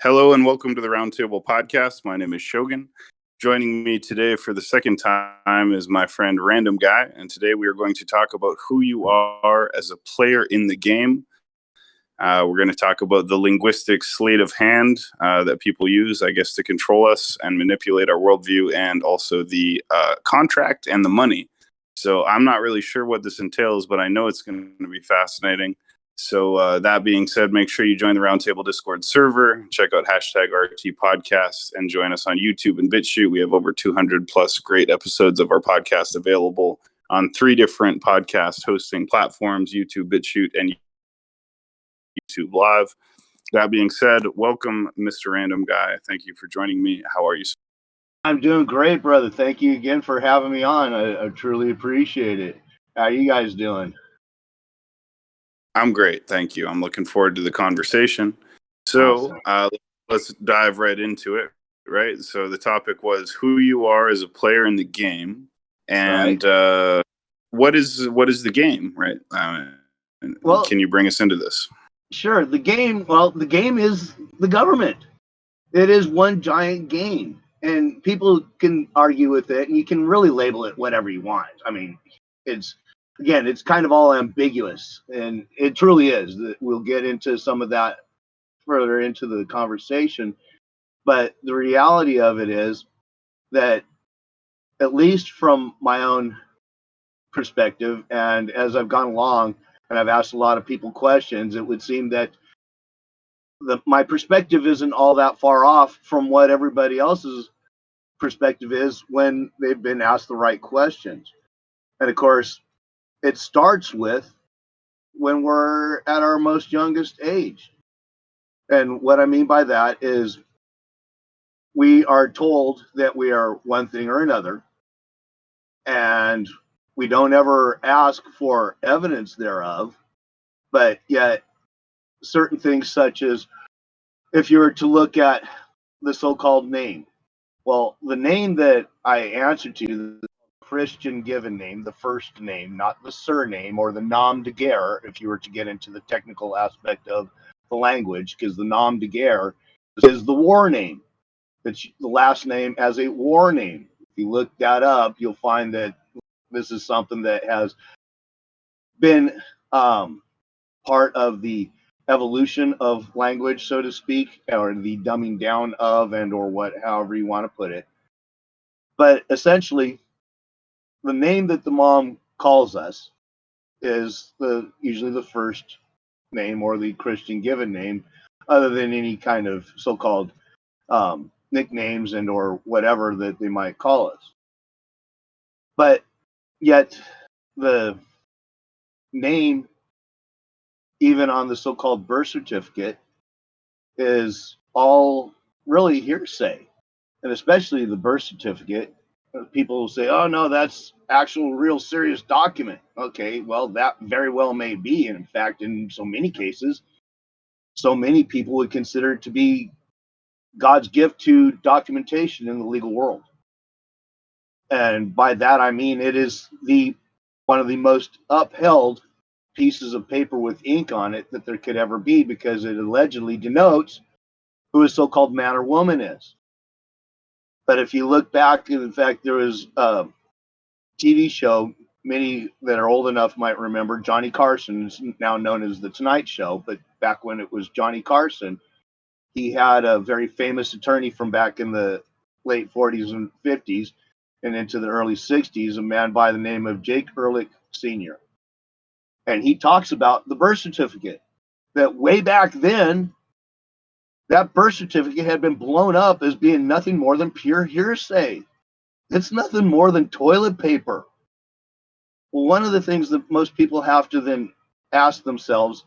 Hello and welcome to the Roundtable Podcast. My name is Shogun. Joining me today for the second time is my friend RandmGuy, and today we are going to talk about who you are as a player in the game. We're going to talk about the linguistic sleight of hand that people use, I guess, to control us and manipulate our worldview, and also the contract and the money. So I'm not really sure what this entails, but I know it's going to be fascinating. So that being said, make sure you join the Roundtable Discord server, check out hashtag RT Podcast, and join us on YouTube and BitChute. We have over 200 plus great episodes of our podcast available on 3 different podcast hosting platforms, YouTube, BitChute, and YouTube Live. That being said, welcome, Mr. RandmGuy. Thank you for joining me. How are you? I'm doing great, brother. Thank you again for having me on. I truly appreciate it. How are you guys doing? I'm great, thank you. I'm looking forward to the conversation. So let's dive right into it, right? So the topic was who you are as a player in the game, and what is the game, right? Well, can you bring us into this? Sure. The game is the government. It is one giant game, and people can argue with it, and you can really label it whatever you want. I mean, it's kind of all ambiguous, and it truly is. We'll get into some of that further into the conversation, but the reality of it is that, at least from my own perspective, and as I've gone along and I've asked a lot of people questions, it would seem that my perspective isn't all that far off from what everybody else's perspective is when they've been asked the right questions. And of course, it starts with when we're at our most youngest age. And what I mean by that is we are told that we are one thing or another, and we don't ever ask for evidence thereof, but yet certain things, such as if you were to look at the so-called name, well, the name that I answer to, the Christian given name, the first name, not the surname or the nom de guerre, if you were to get into the technical aspect of the language, because the nom de guerre is the war name. It's the last name as a war name. If you look that up, you'll find that this is something that has been part of the evolution of language, so to speak, or the dumbing down of, and or however you want to put it. But essentially, the name that the mom calls us is usually the first name or the Christian given name, other than any kind of so-called nicknames and or whatever that they might call us. But yet the name, even on the so-called birth certificate, is all really hearsay. And especially the birth certificate, people will say, oh no, that's actual real serious document. Okay, well, that very well may be. And in fact, in so many cases, so many people would consider it to be God's gift to documentation in the legal world. And by that, I mean it is one of the most upheld pieces of paper with ink on it that there could ever be, because it allegedly denotes who a so-called man or woman is. But if you look back, in fact, there was a TV show, many that are old enough might remember, Johnny Carson, is now known as The Tonight Show, but back when it was Johnny Carson, he had a very famous attorney from back in the late 40s and 50s and into the early 60s, a man by the name of Jake Ehrlich Sr. And he talks about the birth certificate, that way back then, that birth certificate had been blown up as being nothing more than pure hearsay. It's nothing more than toilet paper. Well, one of the things that most people have to then ask themselves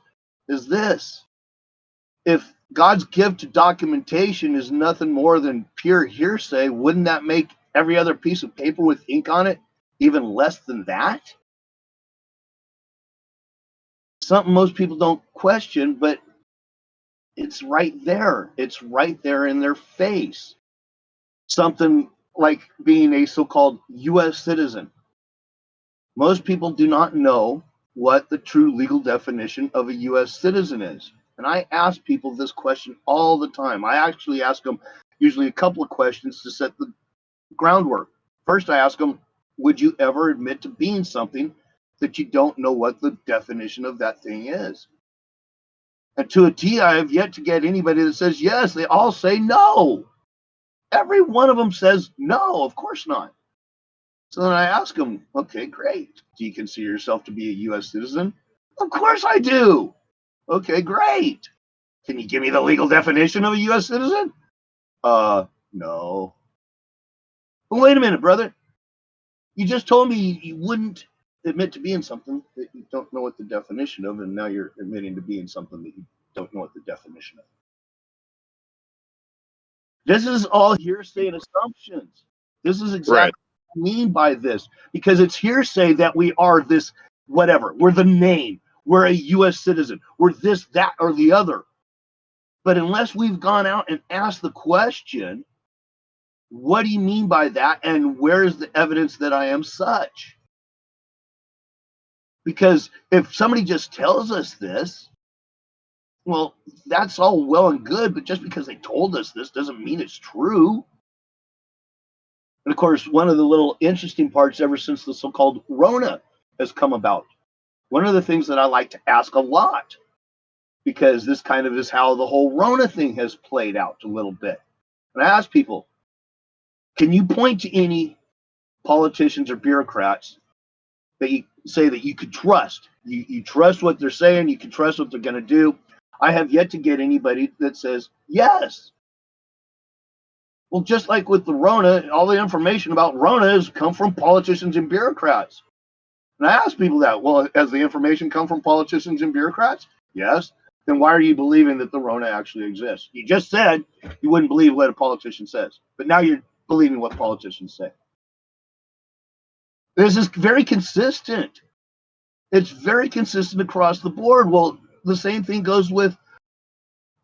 is this: if God's gift to documentation is nothing more than pure hearsay, wouldn't that make every other piece of paper with ink on it even less than that? Something most people don't question, but it's right there. It's right there in their face. Something like being a so-called U.S. citizen. Most people do not know what the true legal definition of a U.S. citizen is. And I ask people this question all the time. I actually ask them usually a couple of questions to set the groundwork. First, I ask them, would you ever admit to being something that you don't know what the definition of that thing is? And to a T, I have yet to get anybody that says yes. They all say no. Every one of them says no, of course not. So then I ask them, okay, great. Do you consider yourself to be a U.S. citizen? Of course I do. Okay, great. Can you give me the legal definition of a U.S. citizen? No. Well, wait a minute, brother. You just told me you wouldn't admit to being something that you don't know what the definition of, and now you're admitting to being something that you don't know what the definition of. This is all hearsay and assumptions. This is Right. exactly what I mean by this, because it's hearsay that we are this whatever. We're the name. We're a U.S. citizen. We're this, that, or the other. But unless we've gone out and asked the question, what do you mean by that? And where is the evidence that I am such? Because if somebody just tells us this, well, that's all well and good, but just because they told us this doesn't mean it's true. And of course, one of the little interesting parts ever since the so-called Rona has come about, one of the things that I like to ask a lot, because this kind of is how the whole Rona thing has played out a little bit. And I ask people, can you point to any politicians or bureaucrats that you say that you could trust? You trust what they're saying, you can trust what they're going to do. I have yet to get anybody that says yes. Well, just like with the Rona, all the information about Rona has come from politicians and bureaucrats. And I ask people that, well, has the information come from politicians and bureaucrats? Yes. Then why are you believing that the Rona actually exists? You just said you wouldn't believe what a politician says, but now you're believing what politicians say. This is very consistent. It's very consistent across the board. Well, the same thing goes with,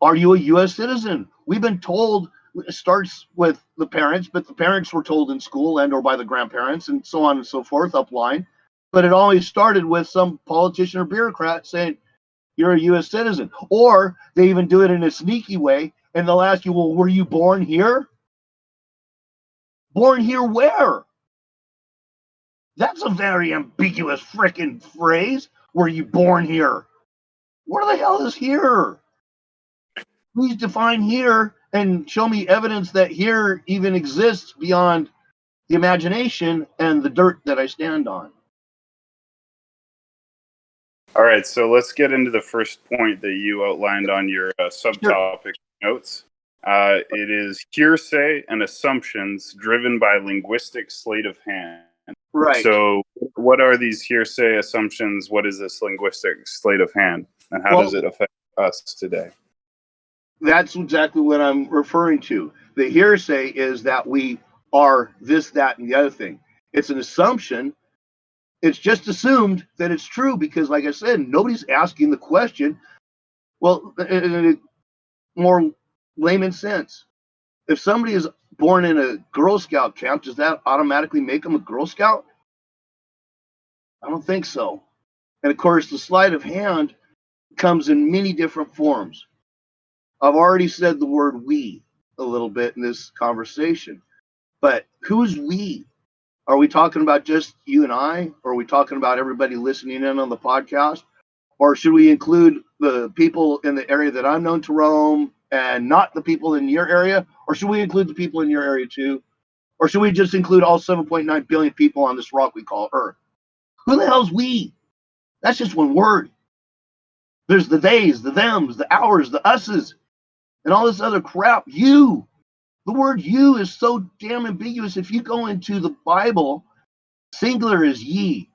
are you a U.S. citizen? We've been told, it starts with the parents, but the parents were told in school and or by the grandparents and so on and so forth upline. But it always started with some politician or bureaucrat saying, you're a U.S. citizen. Or they even do it in a sneaky way, and they'll ask you, well, were you born here? Born here where? That's a very ambiguous frickin' phrase. Were you born here? Where the hell is here? Please define here and show me evidence that here even exists beyond the imagination and the dirt that I stand on. All right, so let's get into the first point that you outlined on your subtopic notes. It is hearsay and assumptions driven by linguistic sleight of hand. Right. So, what are these hearsay assumptions? What is this linguistic sleight of hand, and how does it affect us today? That's exactly what I'm referring to. The hearsay is that we are this, that, and the other thing. It's an assumption. It's just assumed that it's true because, like I said, nobody's asking the question. Well, in a more layman sense, if somebody is born in a Girl Scout camp, does that automatically make them a Girl Scout? I don't think so. And of course, the sleight of hand comes in many different forms. I've already said the word we a little bit in this conversation, but who's we? Are we talking about just you and I? Or are we talking about everybody listening in on the podcast? Or should we include the people in the area that I'm known to roam and not the people in your area? Or should we include the people in your area too? Or should we just include all 7.9 billion people on this rock we call Earth? Who the hell's we? That's just one word. There's the theys, the thems, the ours, the us's, and all this other crap. You. The word you is so damn ambiguous. If you go into the Bible, singular is ye.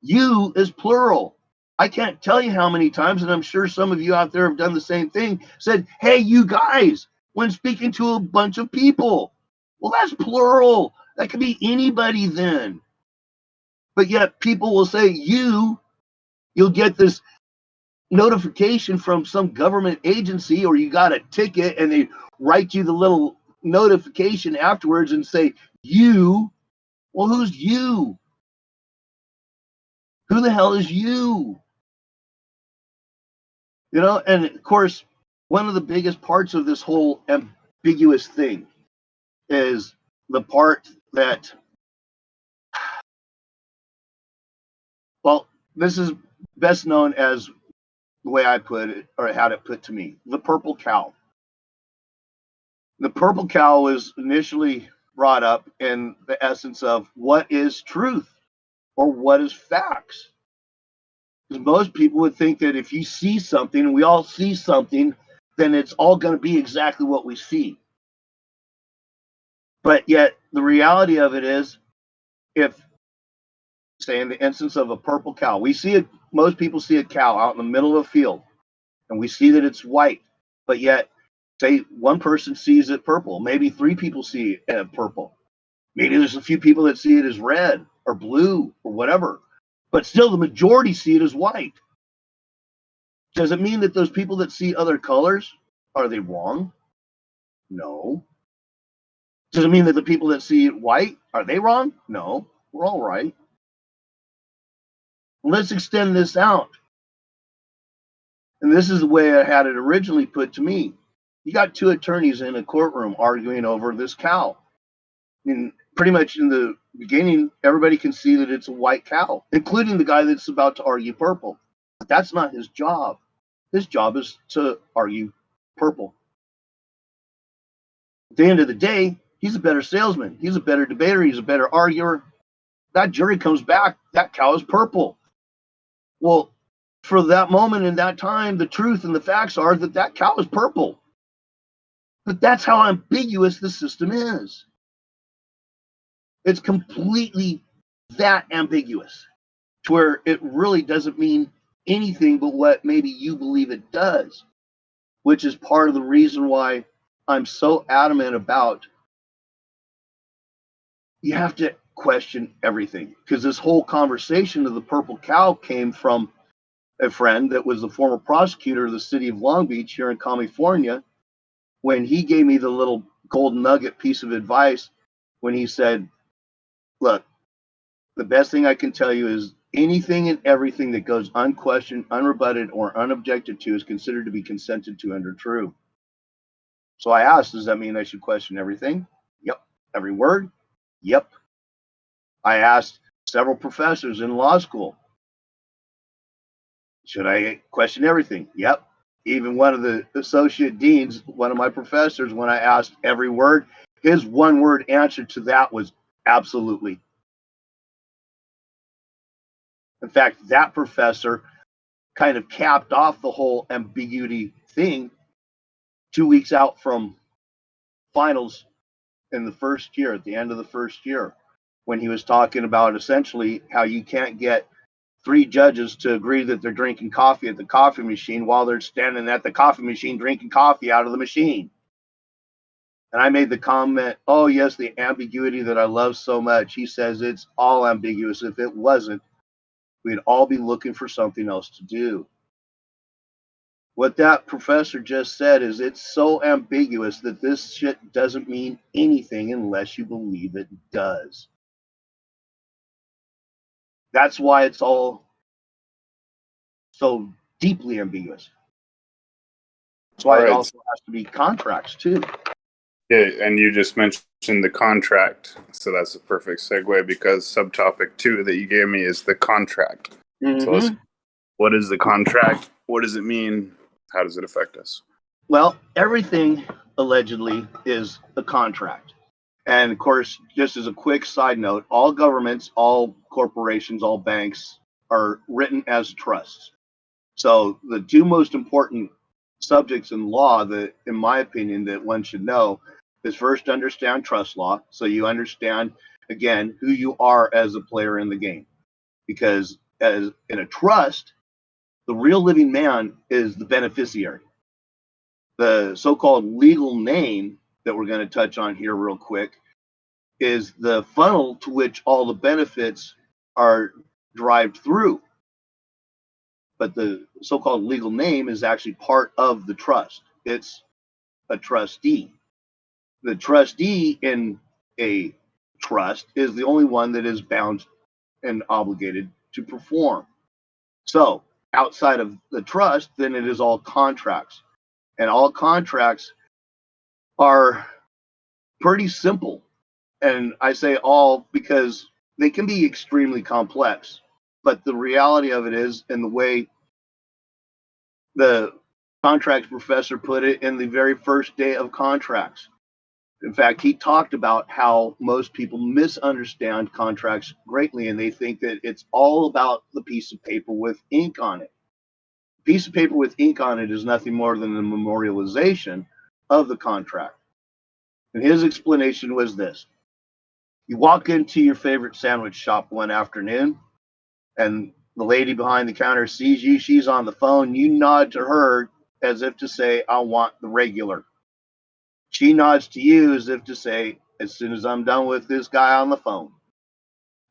You is plural. I can't tell you how many times, and I'm sure some of you out there have done the same thing, said, hey, you guys, when speaking to a bunch of people. Well, that's plural. That could be anybody then. But yet people will say you, you'll get this notification from some government agency, or you got a ticket and they write you the little notification afterwards and say you. Well, who's you? Who the hell is you? And of course, one of the biggest parts of this whole ambiguous thing is the part that, well, this is best known as the way I put it, or had it put to me, the purple cow. The purple cow was initially brought up in the essence of what is truth or what is facts. Because most people would think that if you see something, and we all see something, then it's all going to be exactly what we see. But yet, the reality of it is, if, say, in the instance of a purple cow, we see it, most people see a cow out in the middle of a field, and we see that it's white, but yet, say, one person sees it purple, maybe three people see it purple. Maybe there's a few people that see it as red or blue or whatever, but still the majority see it as white. Does it mean that those people that see other colors, are they wrong? No. Does it mean that the people that see it white, are they wrong? No. We're all right. Let's extend this out. And this is the way I had it originally put to me. You got two attorneys in a courtroom arguing over this cow. And pretty much in the beginning, everybody can see that it's a white cow, including the guy that's about to argue purple. But that's not his job. His job is to argue purple. At the end of the day, he's a better salesman. He's a better debater. He's a better arguer. That jury comes back, that cow is purple. Well, for that moment in that time, the truth and the facts are that that cow is purple. But that's how ambiguous the system is. It's completely that ambiguous to where it really doesn't mean anything but what maybe you believe it does, which is part of the reason why I'm so adamant about you have to question everything. Because this whole conversation of the purple cow came from a friend that was the former prosecutor of the city of Long Beach here in California, when he gave me the little golden nugget piece of advice when he said, look, the best thing I can tell you is anything and everything that goes unquestioned, unrebutted, or unobjected to is considered to be consented to and true. So I asked, does that mean I should question everything? Yep. Every word? Yep. I asked several professors in law school, should I question everything? Yep. Even one of the associate deans, one of my professors, when I asked every word, his one word answer to that was absolutely. In fact, that professor kind of capped off the whole ambiguity thing 2 weeks out from finals in the first year, at the end of the first year, when he was talking about essentially how you can't get three judges to agree that they're drinking coffee at the coffee machine while they're standing at the coffee machine drinking coffee out of the machine. And I made the comment, oh, yes, the ambiguity that I love so much. He says it's all ambiguous. If it wasn't, we'd all be looking for something else to do. What that professor just said is it's so ambiguous that this shit doesn't mean anything unless you believe it does. That's why it's all so deeply ambiguous. That's why it also has to be contracts too. Yeah, and you just mentioned the contract, so that's a perfect segue because subtopic 2 that you gave me is the contract. Mm-hmm. So what is the contract? What does it mean? How does it affect us? Well, everything allegedly is a contract. And of course, just as a quick side note, all governments, all corporations, all banks are written as trusts. So the two most important subjects in law that, in my opinion, that one should know is first understand trust law. So you understand, again, who you are as a player in the game. Because as in a trust, the real living man is the beneficiary. The so-called legal name that we're going to touch on here real quick is the funnel to which all the benefits are derived through. But the so-called legal name is actually part of the trust. It's a trustee. The trustee in a trust is the only one that is bound and obligated to perform. So outside of the trust, then it is all contracts. And all contracts are pretty simple. And I say all because they can be extremely complex. But the reality of it is, and the way the contracts professor put it in the very first day of contracts. In fact, he talked about how most people misunderstand contracts greatly, and they think that it's all about the piece of paper with ink on it. A piece of paper with ink on it is nothing more than the memorialization of the contract. And his explanation was this: you walk into your favorite sandwich shop one afternoon, and the lady behind the counter sees you, she's on the phone, you nod to her as if to say, I want the regular. She nods to you as if to say, as soon as I'm done with this guy on the phone.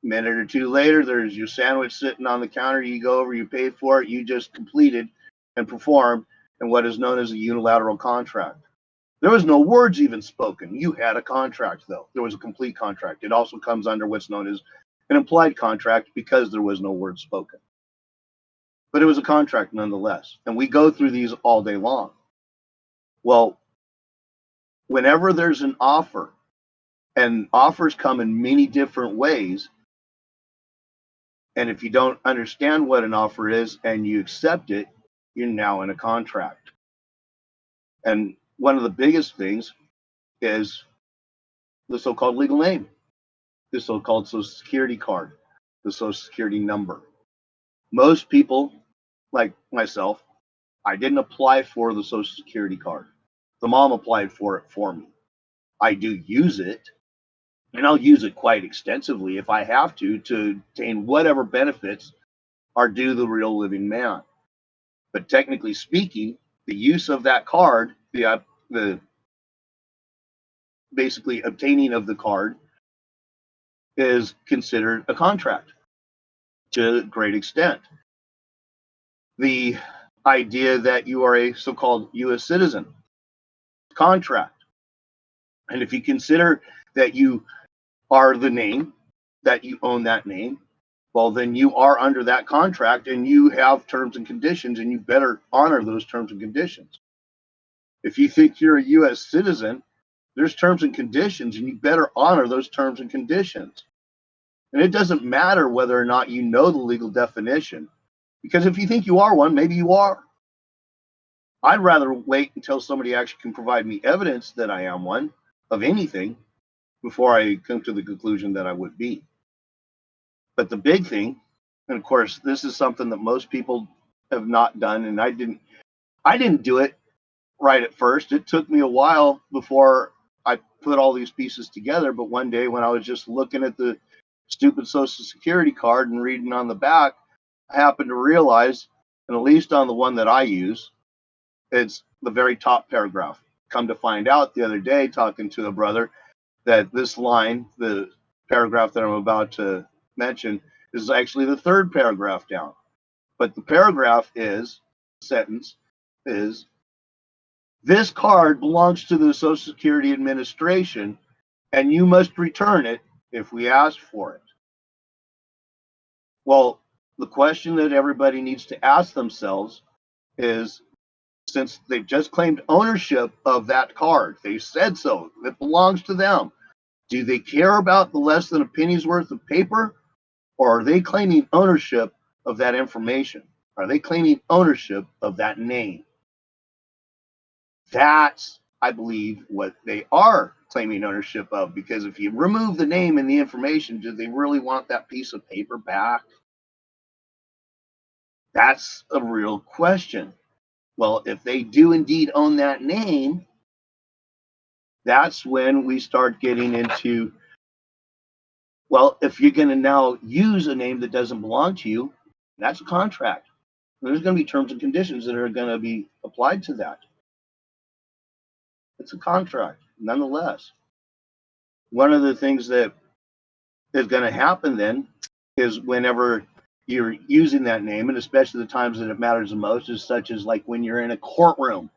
A minute or two later, there's your sandwich sitting on the counter. You go over, you pay for it, you just completed and performed in what is known as a unilateral contract. There was no words even spoken. You had a contract, though. There was a complete contract. It also comes under what's known as an implied contract because there was no word spoken. But it was a contract nonetheless. And we go through these all day long. Well, whenever there's an offer, and offers come in many different ways, and if you don't understand what an offer is and you accept it, you're now in a contract. And one of the biggest things is the so-called legal name, the so-called Social Security card, the Social Security number. Most people, like myself, I didn't apply for the Social Security card. The mom applied for it for me. I do use it, and I'll use it quite extensively if I have to obtain whatever benefits are due the real living man. But technically speaking, the use of that card, the basically obtaining of the card, is considered a contract to a great extent. The idea that you are a so-called U.S. citizen, contract. And if you consider that you are the name, that you own that name, well, then you are under that contract and you have terms and conditions, and you better honor those terms and conditions. If you think you're a U.S. citizen, there's terms and conditions, and you better honor those terms and conditions. And it doesn't matter whether or not you know the legal definition, because if you think you are one, maybe you are. I'd rather wait until somebody actually can provide me evidence that I am one of anything before I come to the conclusion that I would be. But the big thing, and of course, this is something that most people have not done, and I didn't do it right at first. It took me a while before I put all these pieces together. But one day when I was just looking at the stupid Social Security card and reading on the back, I happened to realize, and at least on the one that I use, it's the very top paragraph. Come to find out the other day, talking to a brother, that this line, the paragraph that I'm about to mention, is actually the third paragraph down. But the paragraph is, sentence is, this card belongs to the Social Security Administration, and you must return it if we ask for it. Well, the question that everybody needs to ask themselves is, since they've just claimed ownership of that card, they said so, it belongs to them, do they care about the less than a penny's worth of paper, or are they claiming ownership of that information? Are they claiming ownership of that name? That's, I believe, what they are claiming ownership of, because if you remove the name and the information, do they really want that piece of paper back? That's a real question. Well, if they do indeed own that name, that's when we start getting into, well, if you're going to now use a name that doesn't belong to you, that's a contract. There's going to be terms and conditions that are going to be applied to that. It's a contract, nonetheless. One of the things that is going to happen then is whenever you're using that name, and especially the times that it matters the most, is such as like when you're in a courtroom,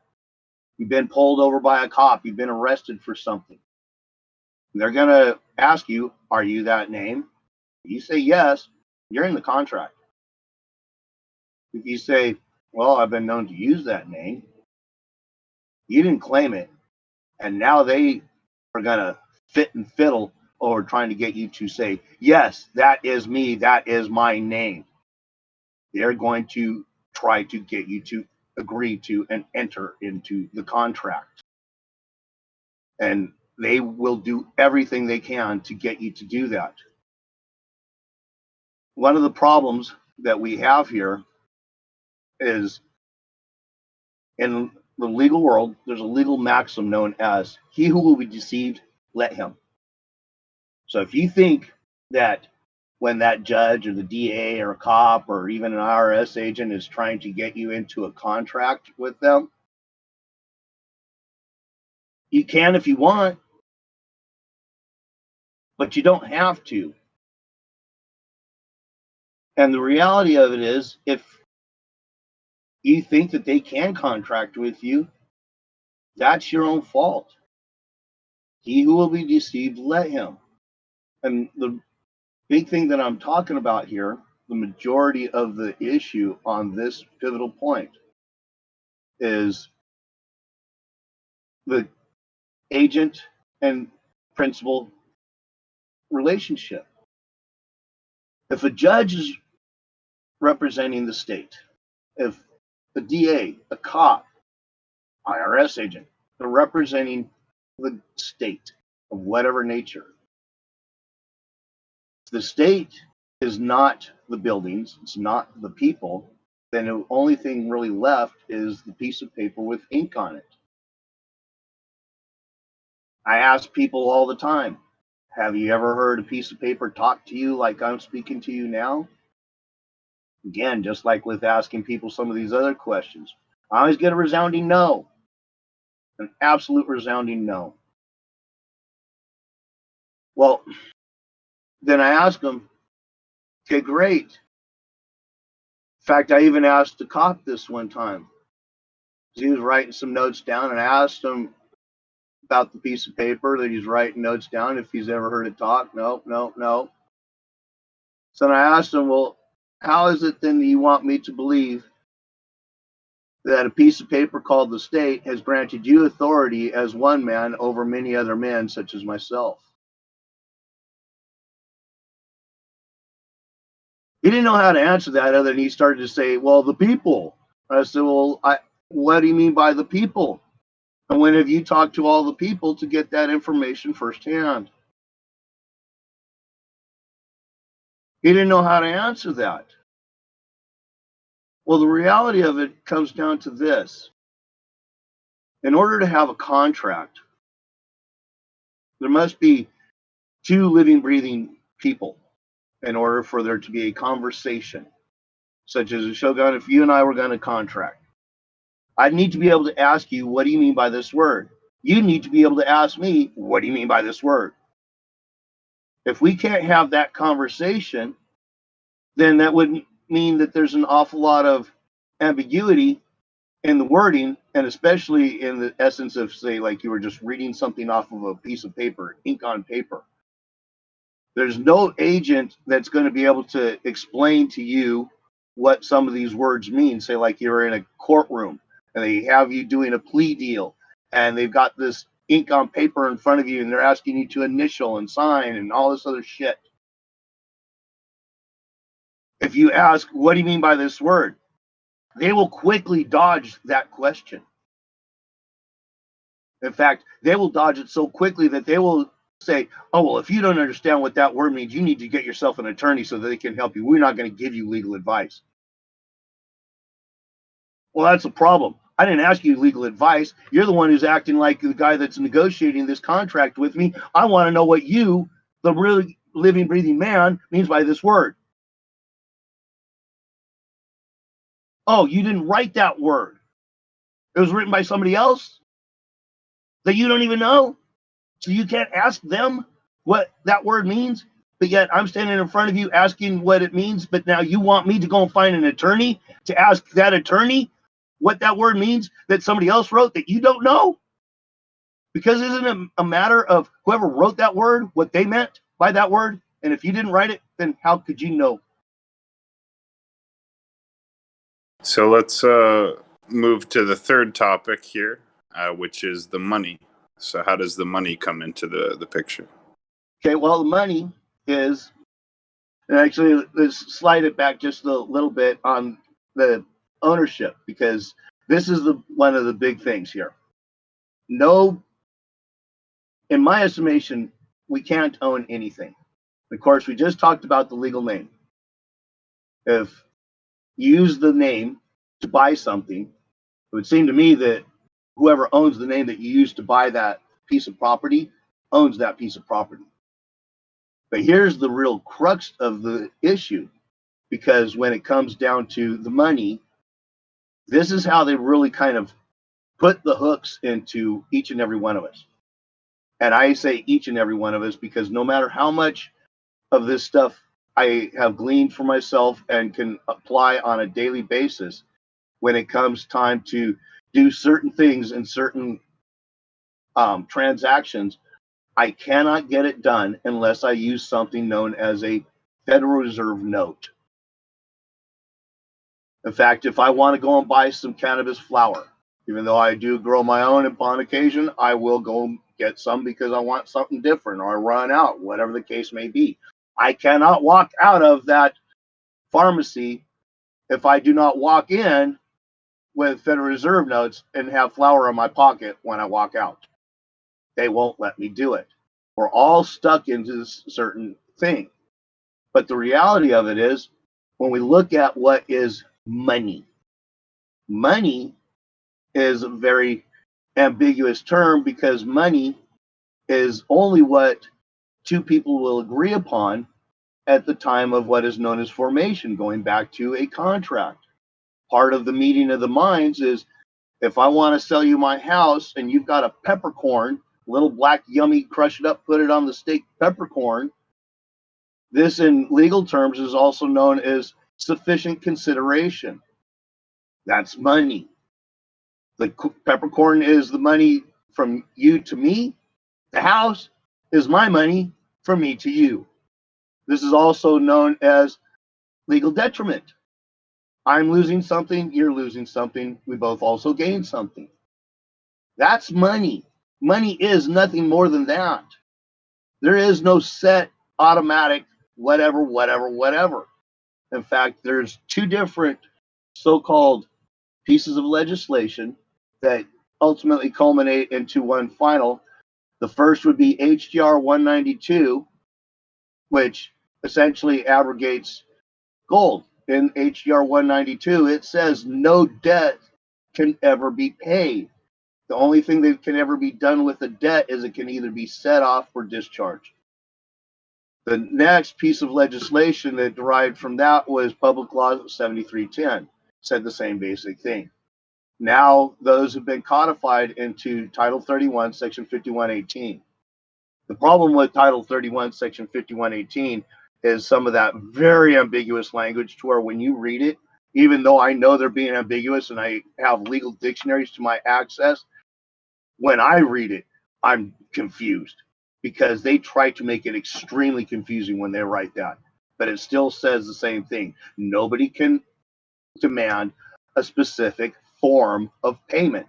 you've been pulled over by a cop, you've been arrested for something. They're going to ask you, are you that name? You say yes, you're in the contract. If you say, well, I've been known to use that name, you didn't claim it, and now they are going to fit and fiddle over trying to get you to say, yes, that is me, that is my name. They're going to try to get you to agree to and enter into the contract. And they will do everything they can to get you to do that. One of the problems that we have here is in the legal world, there's a legal maxim known as he who will be deceived, let him. So if you think that when that judge or the DA or a cop or even an IRS agent is trying to get you into a contract with them, you can if you want, but you don't have to. And the reality of it is, if you think that they can contract with you, that's your own fault. He who will be deceived, let him. And the big thing that I'm talking about here, the majority of the issue on this pivotal point is the agent and principal relationship. If a judge is representing the state, if a DA, a cop, IRS agent, they're representing the state of whatever nature, the state is not the buildings, it's not the people, then the only thing really left is the piece of paper with ink on it. I ask people all the time, have you ever heard a piece of paper talk to you like I'm speaking to you now? Again, just like with asking people some of these other questions, I always get a resounding no, an absolute resounding no. Well, then I ask them, okay, great. In fact, I even asked the cop this one time. He was writing some notes down, and I asked him about the piece of paper that he's writing notes down, if he's ever heard it talk. No, no, no. So then I asked him, well, how is it then that you want me to believe that a piece of paper called the state has granted you authority as one man over many other men, such as myself? He didn't know how to answer that, other than he started to say, well, the people. I said, well, what do you mean by the people? And when have you talked to all the people to get that information firsthand? He didn't know how to answer that. Well, the reality of it comes down to this. In order to have a contract, there must be two living, breathing people in order for there to be a conversation, such as a Shogun, if you and I were going to contract. I'd need to be able to ask you, what do you mean by this word? You need to be able to ask me, what do you mean by this word? If we can't have that conversation, then that would mean that there's an awful lot of ambiguity in the wording, and especially in the essence of, say, like you were just reading something off of a piece of paper, ink on paper. There's no agent that's going to be able to explain to you what some of these words mean. Say, like you're in a courtroom and they have you doing a plea deal, and they've got this ink on paper in front of you, and they're asking you to initial and sign and all this other shit. If you ask, what do you mean by this word? They will quickly dodge that question. In fact, they will dodge it so quickly that they will say, oh, well, if you don't understand what that word means, you need to get yourself an attorney so that they can help you. We're not going to give you legal advice. Well, that's a problem. I didn't ask you legal advice. You're the one who's acting like the guy that's negotiating this contract with me. I want to know what you, the really living, breathing man, means by this word. Oh, you didn't write that word. It was written by somebody else that you don't even know. So you can't ask them what that word means, but yet I'm standing in front of you asking what it means, but now you want me to go and find an attorney to ask that attorney what that word means that somebody else wrote that you don't know? Because isn't it a matter of whoever wrote that word, what they meant by that word? And if you didn't write it, then how could you know? So let's move to the third topic here, which is the money. So how does the money come into the picture? Okay, well, the money is, and actually, let's slide it back just a little bit on the ownership, because this is one of the big things here. No, in my estimation, we can't own anything. Of course, we just talked about the legal name. If you use the name to buy something, it would seem to me that whoever owns the name that you use to buy that piece of property owns that piece of property. But here's the real crux of the issue, because when it comes down to the money, this is how they really kind of put the hooks into each and every one of us. And I say each and every one of us because no matter how much of this stuff I have gleaned for myself and can apply on a daily basis, when it comes time to do certain things and certain transactions, I cannot get it done unless I use something known as a Federal Reserve note. In fact, if I want to go and buy some cannabis flower, even though I do grow my own upon occasion, I will go get some because I want something different or I run out, whatever the case may be. I cannot walk out of that pharmacy if I do not walk in with Federal Reserve notes and have flour in my pocket when I walk out. They won't let me do it. We're all stuck into this certain thing. But the reality of it is, when we look at what is money, money is a very ambiguous term because money is only what two people will agree upon at the time of what is known as formation, going back to a contract. Part of the meeting of the minds is, if I want to sell you my house and you've got a peppercorn, little black, yummy, crush it up, put it on the steak peppercorn, this in legal terms is also known as sufficient consideration. That's money. The peppercorn is the money from you to me. The house is my money from me to you. This is also known as legal detriment. I'm losing something, you're losing something, we both also gain something. That's money. Money is nothing more than that. There is no set, automatic, whatever. In fact, there's two different so-called pieces of legislation that ultimately culminate into one final. The first would be HGR 192, which essentially abrogates gold. In HGR 192, it says no debt can ever be paid. The only thing that can ever be done with a debt is it can either be set off or discharged. The next piece of legislation that derived from that was Public Law 7310, said the same basic thing. Now those have been codified into Title 31, Section 5118. The problem with Title 31, Section 5118 is some of that very ambiguous language to where when you read it, even though I know they're being ambiguous and I have legal dictionaries to my access, when I read it, I'm confused because they try to make it extremely confusing when they write that. But it still says the same thing. Nobody can demand a specific form of payment.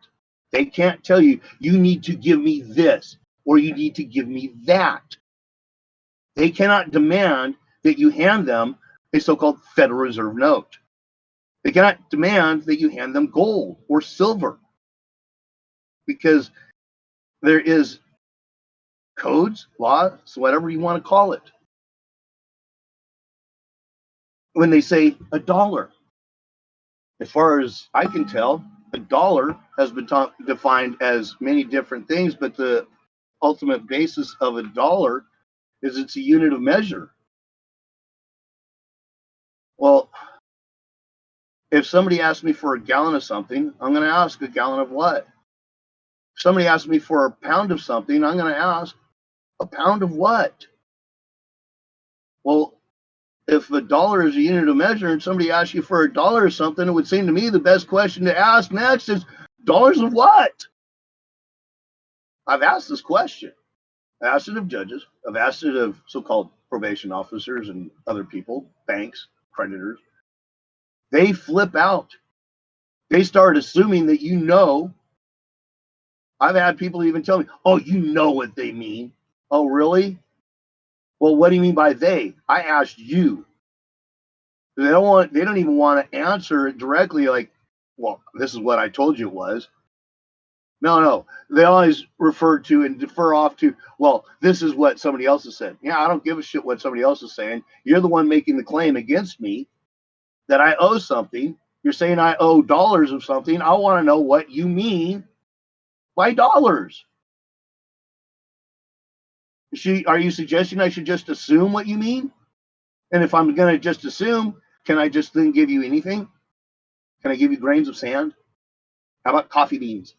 They can't tell you, you need to give me this or you need to give me that. They cannot demand that you hand them a so-called Federal Reserve note. They cannot demand that you hand them gold or silver because there is codes, laws, whatever you want to call it. When they say a dollar, as far as I can tell, a dollar has been defined as many different things, but the ultimate basis of a dollar is it's a unit of measure. Well, if somebody asks me for a gallon of something, I'm going to ask a gallon of what? If somebody asks me for a pound of something, I'm going to ask a pound of what? Well, if a dollar is a unit of measure and somebody asks you for a dollar or something, it would seem to me the best question to ask next is dollars of what? I've asked this question. I've asked it of judges. I've asked it of so-called probation officers and other people, banks, creditors. They flip out they start assuming that you know. I've had people even tell me, "Oh, you know what they mean." Oh, really? Well, what do you mean by they? I asked you. They don't even want to answer it directly like, "Well, this is what I told you it was." No. They always refer to and defer off to, "Well, this is what somebody else has said." Yeah, I don't give a shit what somebody else is saying. You're the one making the claim against me that I owe something. You're saying I owe dollars of something. I want to know what you mean by dollars. Are you suggesting I should just assume what you mean? And if I'm going to just assume, can I just then give you anything? Can I give you grains of sand? How about coffee beans?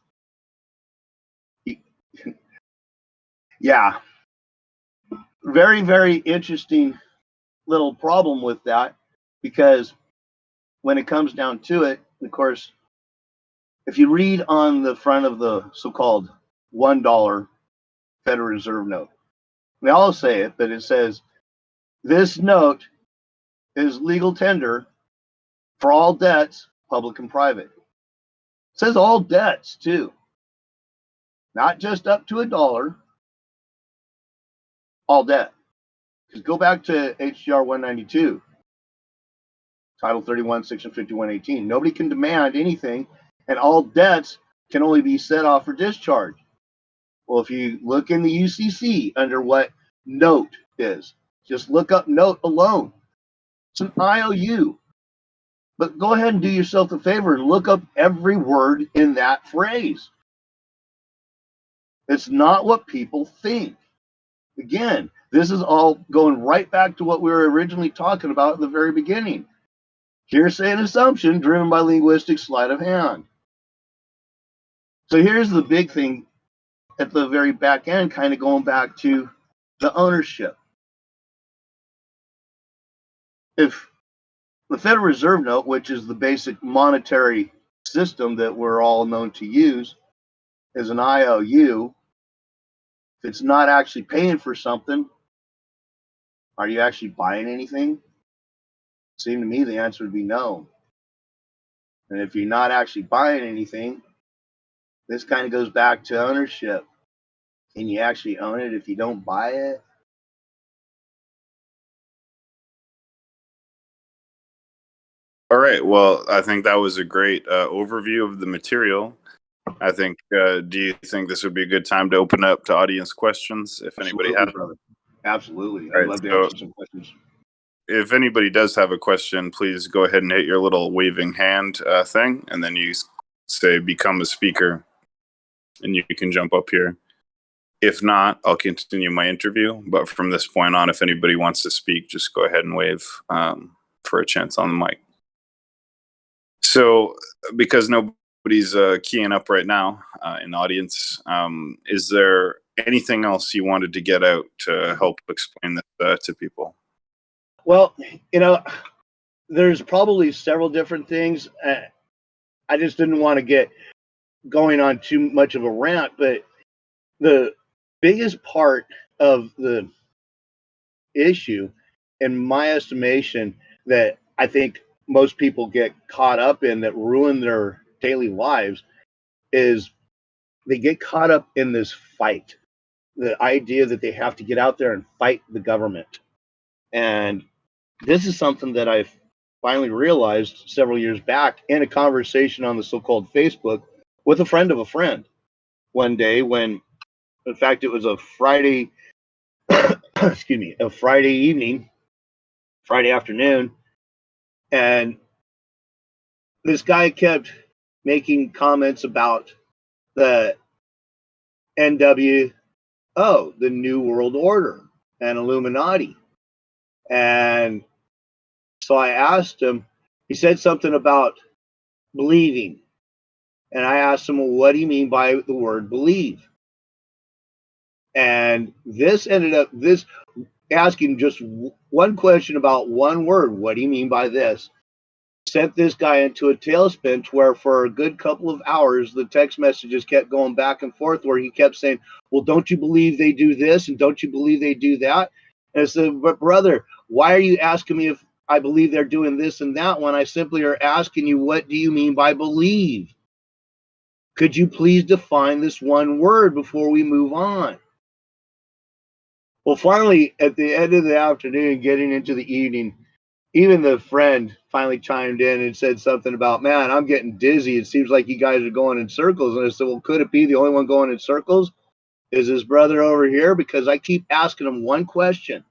Yeah, very, very interesting little problem with that, because when it comes down to it, of course, if you read on the front of the so-called $1 Federal Reserve note, they all say it, but it says, "This note is legal tender for all debts, public and private." It says all debts too, not just up to $1, all debt. Because go back to HGR 192, Title 31, Section 5118. Nobody can demand anything, and all debts can only be set off for discharge. Well, if you look in the UCC under what note is, just look up note alone. It's an IOU. But go ahead and do yourself a favor and look up every word in that phrase. It's not what people think. Again, this is all going right back to what we were originally talking about in the very beginning. Hearsay and assumption driven by linguistic sleight of hand. So here's the big thing at the very back end, kind of going back to the ownership. If the Federal Reserve note, which is the basic monetary system that we're all known to use, is an IOU, if it's not actually paying for something, are you actually buying anything? It seemed to me the answer would be no. And if you're not actually buying anything, this kind of goes back to ownership. Can you actually own it if you don't buy it? All right. Well, I think that was a great overview of the material. I think, do you think this would be a good time to open up to audience questions if anybody has? Brother. Absolutely. All I'd right, love to so answer some questions. if anybody does have a question, please go ahead and hit your little waving hand thing, and then you say "become a speaker," and you can jump up here. If not, I'll continue my interview. But from this point on, if anybody wants to speak, just go ahead and wave for a chance on the mic. So, because nobody's keying up right now in the audience, is there anything else you wanted to get out to help explain this to people? Well, there's probably several different things. I just didn't want to get going on too much of a rant, but the biggest part of the issue, in my estimation, that I think most people get caught up in that ruin their daily lives is they get caught up in this fight. The idea that they have to get out there and fight the government. And this is something that I've finally realized several years back in a conversation on the so-called Facebook with a friend of a friend one day when, in fact, it was a Friday, excuse me, a Friday evening, Friday afternoon. And this guy kept making comments about the NWO, the New World Order, and Illuminati. And so I asked him, he said something about believing. And I asked him, well, what do you mean by the word believe? And this ended up, this asking just one question about one word. What do you mean by this? Sent this guy into a tailspin to where for a good couple of hours, the text messages kept going back and forth where he kept saying, well, don't you believe they do this? And don't you believe they do that? And I said, but brother, why are you asking me if I believe they're doing this and that one. I simply are asking you, what do you mean by believe? Could you please define this one word before we move on? Well, finally, at the end of the afternoon, getting into the evening, even the friend finally chimed in and said something about, man, I'm getting dizzy. It seems like you guys are going in circles. And I said, well, could it be the only one going in circles is his brother over here? Because I keep asking him one question.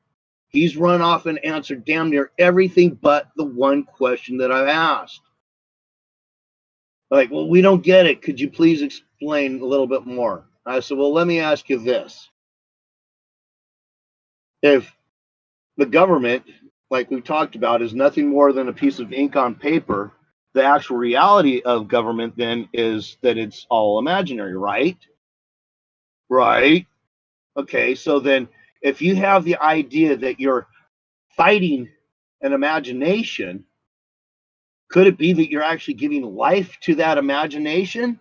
He's run off and answered damn near everything but the one question that I've asked. Like, well, we don't get it. Could you please explain a little bit more? I said, well, let me ask you this. If the government, like we talked about, is nothing more than a piece of ink on paper, the actual reality of government then is that it's all imaginary, right? Right. Okay, so then if you have the idea that you're fighting an imagination, could it be that you're actually giving life to that imagination?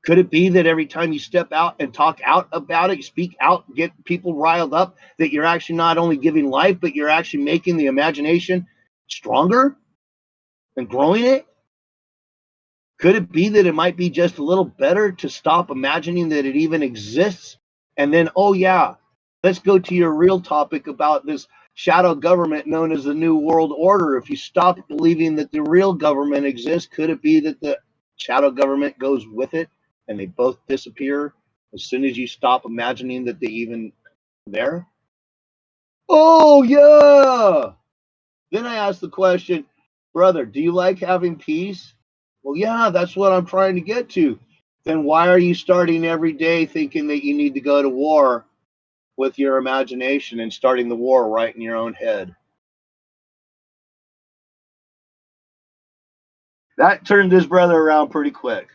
Could it be that every time you step out and talk out about it, you speak out, get people riled up, that you're actually not only giving life, but you're actually making the imagination stronger and growing it? Could it be that it might be just a little better to stop imagining that it even exists? And then, oh, yeah, let's go to your real topic about this shadow government known as the New World Order. If you stop believing that the real government exists, could it be that the shadow government goes with it and they both disappear as soon as you stop imagining that they're even there? Oh, yeah. Then I asked the question, brother, do you like having peace? Well, yeah, that's what I'm trying to get to. Then why are you starting every day thinking that you need to go to war with your imagination and starting the war right in your own head? That turned his brother around pretty quick.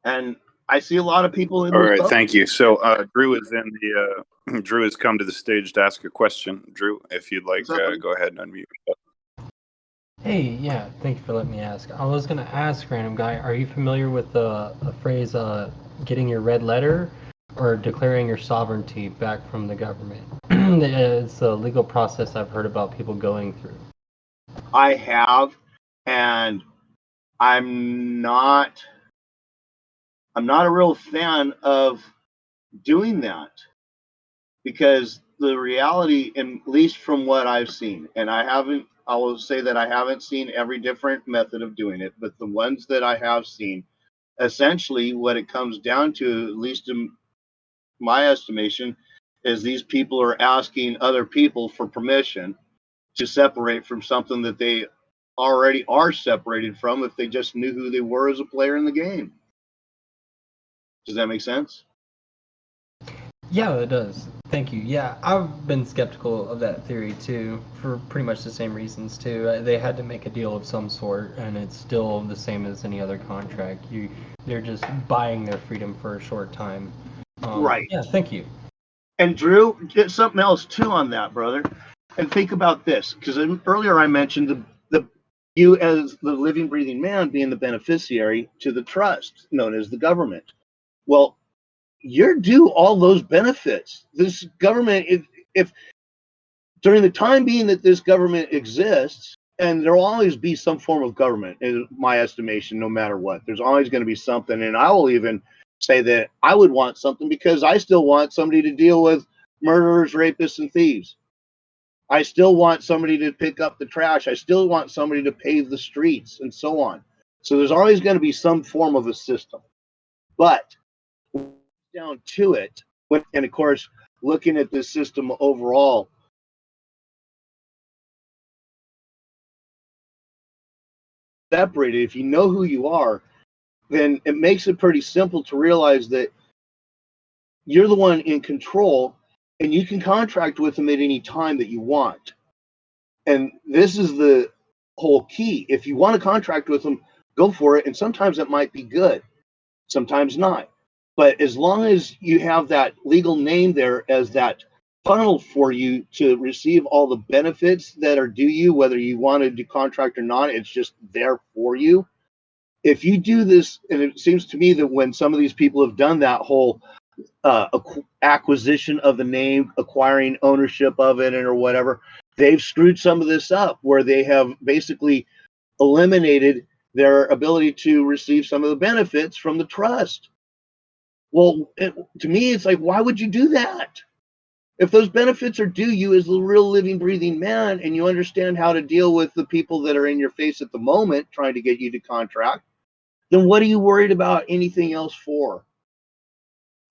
And I see a lot of people in All this right, boat. thank you. So Drew is in the Drew has come to the stage to ask a question. Drew, if you'd like, go ahead and unmute. Hey, yeah, thank you for letting me ask. I was going to ask, Random Guy, are you familiar with the phrase getting your red letter or declaring your sovereignty back from the government? It's a legal process I've heard about people going through. I have, and I'm not a real fan of doing that, because the reality, at least from what I've seen, and I will say that I haven't seen every different method of doing it, but the ones that I have seen, essentially what it comes down to, at least in my estimation, is these people are asking other people for permission to separate from something that they already are separated from if they just knew who they were as a player in the game. Does that make sense? Yeah, it does. Thank you. Yeah, I've been skeptical of that theory too, for pretty much the same reasons too. They had to make a deal of some sort, and it's still the same as any other contract. They're just buying their freedom for a short time. Right. Yeah, thank you. And Drew, get something else too on that, brother. And think about this, because earlier I mentioned the you as the living, breathing man being the beneficiary to the trust known as the government. Well, you're due all those benefits. This government, if during the time being that this government exists, and there will always be some form of government, in my estimation, no matter what, there's always going to be something. And I will even say that I would want something because I still want somebody to deal with murderers, rapists, and thieves. I still want somebody to pick up the trash. I still want somebody to pave the streets and so on. So there's always going to be some form of a system. But down to it, and of course, looking at this system overall, separated, if you know who you are, then it makes it pretty simple to realize that you're the one in control and you can contract with them at any time that you want. And this is the whole key. If you want to contract with them, go for it. And sometimes it might be good, sometimes not. But as long as you have that legal name there as that funnel for you to receive all the benefits that are due you, whether you want to do contract or not, it's just there for you. If you do this, and it seems to me that when some of these people have done that whole acquisition of the name, acquiring ownership of it, and or whatever, they've screwed some of this up where they have basically eliminated their ability to receive some of the benefits from the trust. Well, to me, it's like, why would you do that? If those benefits are due you as a real living, breathing man, and you understand how to deal with the people that are in your face at the moment trying to get you to contract, then what are you worried about anything else for?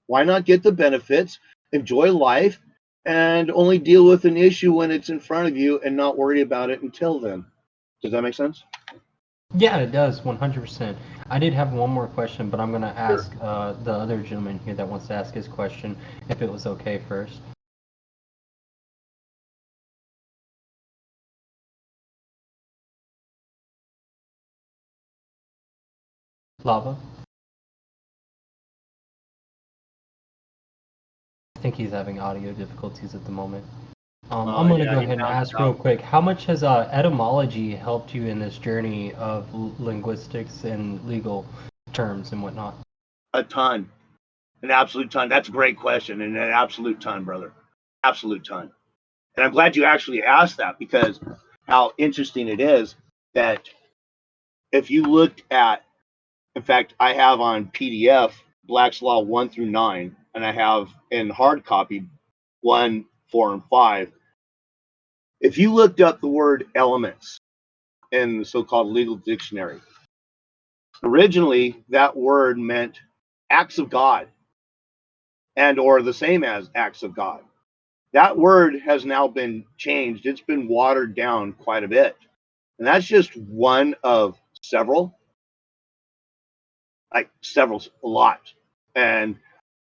Why not get the benefits, enjoy life, and only deal with an issue when it's in front of you and not worry about it until then? Does that make sense? Yeah, it does, 100%. I did have one more question, but I'm going to ask the other gentleman here that wants to ask his question, if it was okay first. Lava? I think he's having audio difficulties at the moment. I'm going to go ahead and ask real quick, how much has etymology helped you in this journey of linguistics and legal terms and whatnot? A ton. An absolute ton. That's a great question. And an absolute ton, brother. Absolute ton. And I'm glad you actually asked that, because how interesting it is that if you looked at, in fact, I have on PDF Black's Law 1 through 9, and I have in hard copy 1, 4, and 5. If you looked up the word elements in the so-called legal dictionary, originally that word meant acts of God, and or the same as acts of God. That word has now been changed. It's been watered down quite a bit. And that's just one of several, a lot. And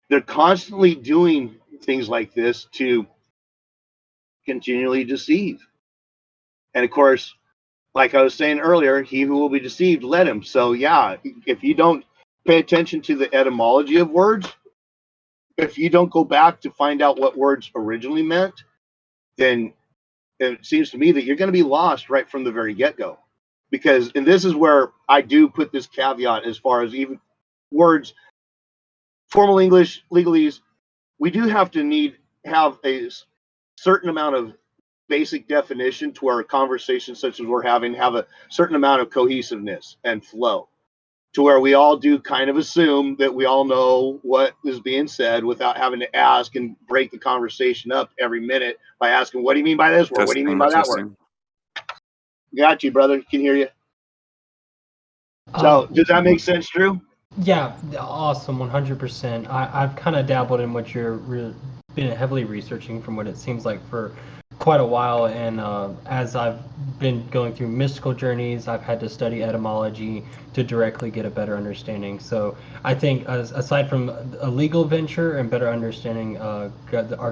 they're constantly doing things like this to continually deceive. And of course, like I was saying earlier, he who will be deceived, let him. So yeah, if you don't pay attention to the etymology of words, if you don't go back to find out what words originally meant, then it seems to me that you're going to be lost right from the very get-go. Because, and this is where I do put this caveat as far as even words, formal English, legalese, we do have to have a certain amount of basic definition to our conversation, such as we're having, have a certain amount of cohesiveness and flow, to where we all do kind of assume that we all know what is being said without having to ask and break the conversation up every minute by asking, what do you mean by this word? What do you mean by that word? Got you, brother. Can hear you. So does that make sense, Drew? Yeah, awesome, 100%. I've kind of dabbled in what you're been heavily researching, from what it seems like, for quite a while, and as I've been going through mystical journeys, I've had to study etymology to directly get a better understanding. So I think, aside from a legal venture and better understanding our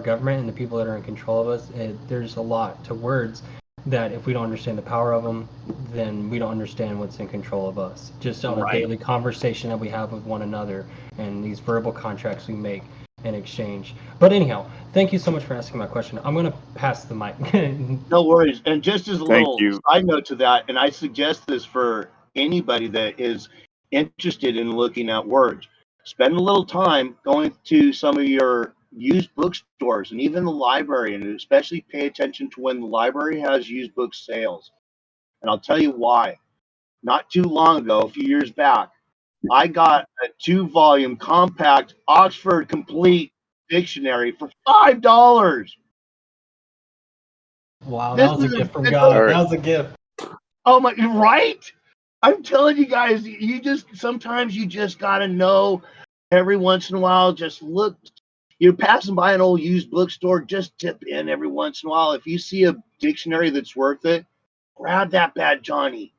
government and the people that are in control of us, there's a lot to words that if we don't understand the power of them, then we don't understand what's in control of us. Just on a daily conversation that we have with one another and these verbal contracts we make in exchange. But anyhow, thank you so much for asking my question. I'm going to pass the mic. No worries. And just as a little side note to that, and I suggest this for anybody that is interested in looking at words, spend a little time going to some of your used bookstores and even the library, and especially pay attention to when the library has used book sales. And I'll tell you why. Not too long ago, a few years back, I got a 2-volume compact Oxford Complete Dictionary for $5. Wow, that was a gift from God. That was a gift. Oh my, right? I'm telling you guys, sometimes you just gotta know. Every once in a while, just look. You're passing by an old used bookstore, just dip in every once in a while. If you see a dictionary that's worth it, grab that bad Johnny.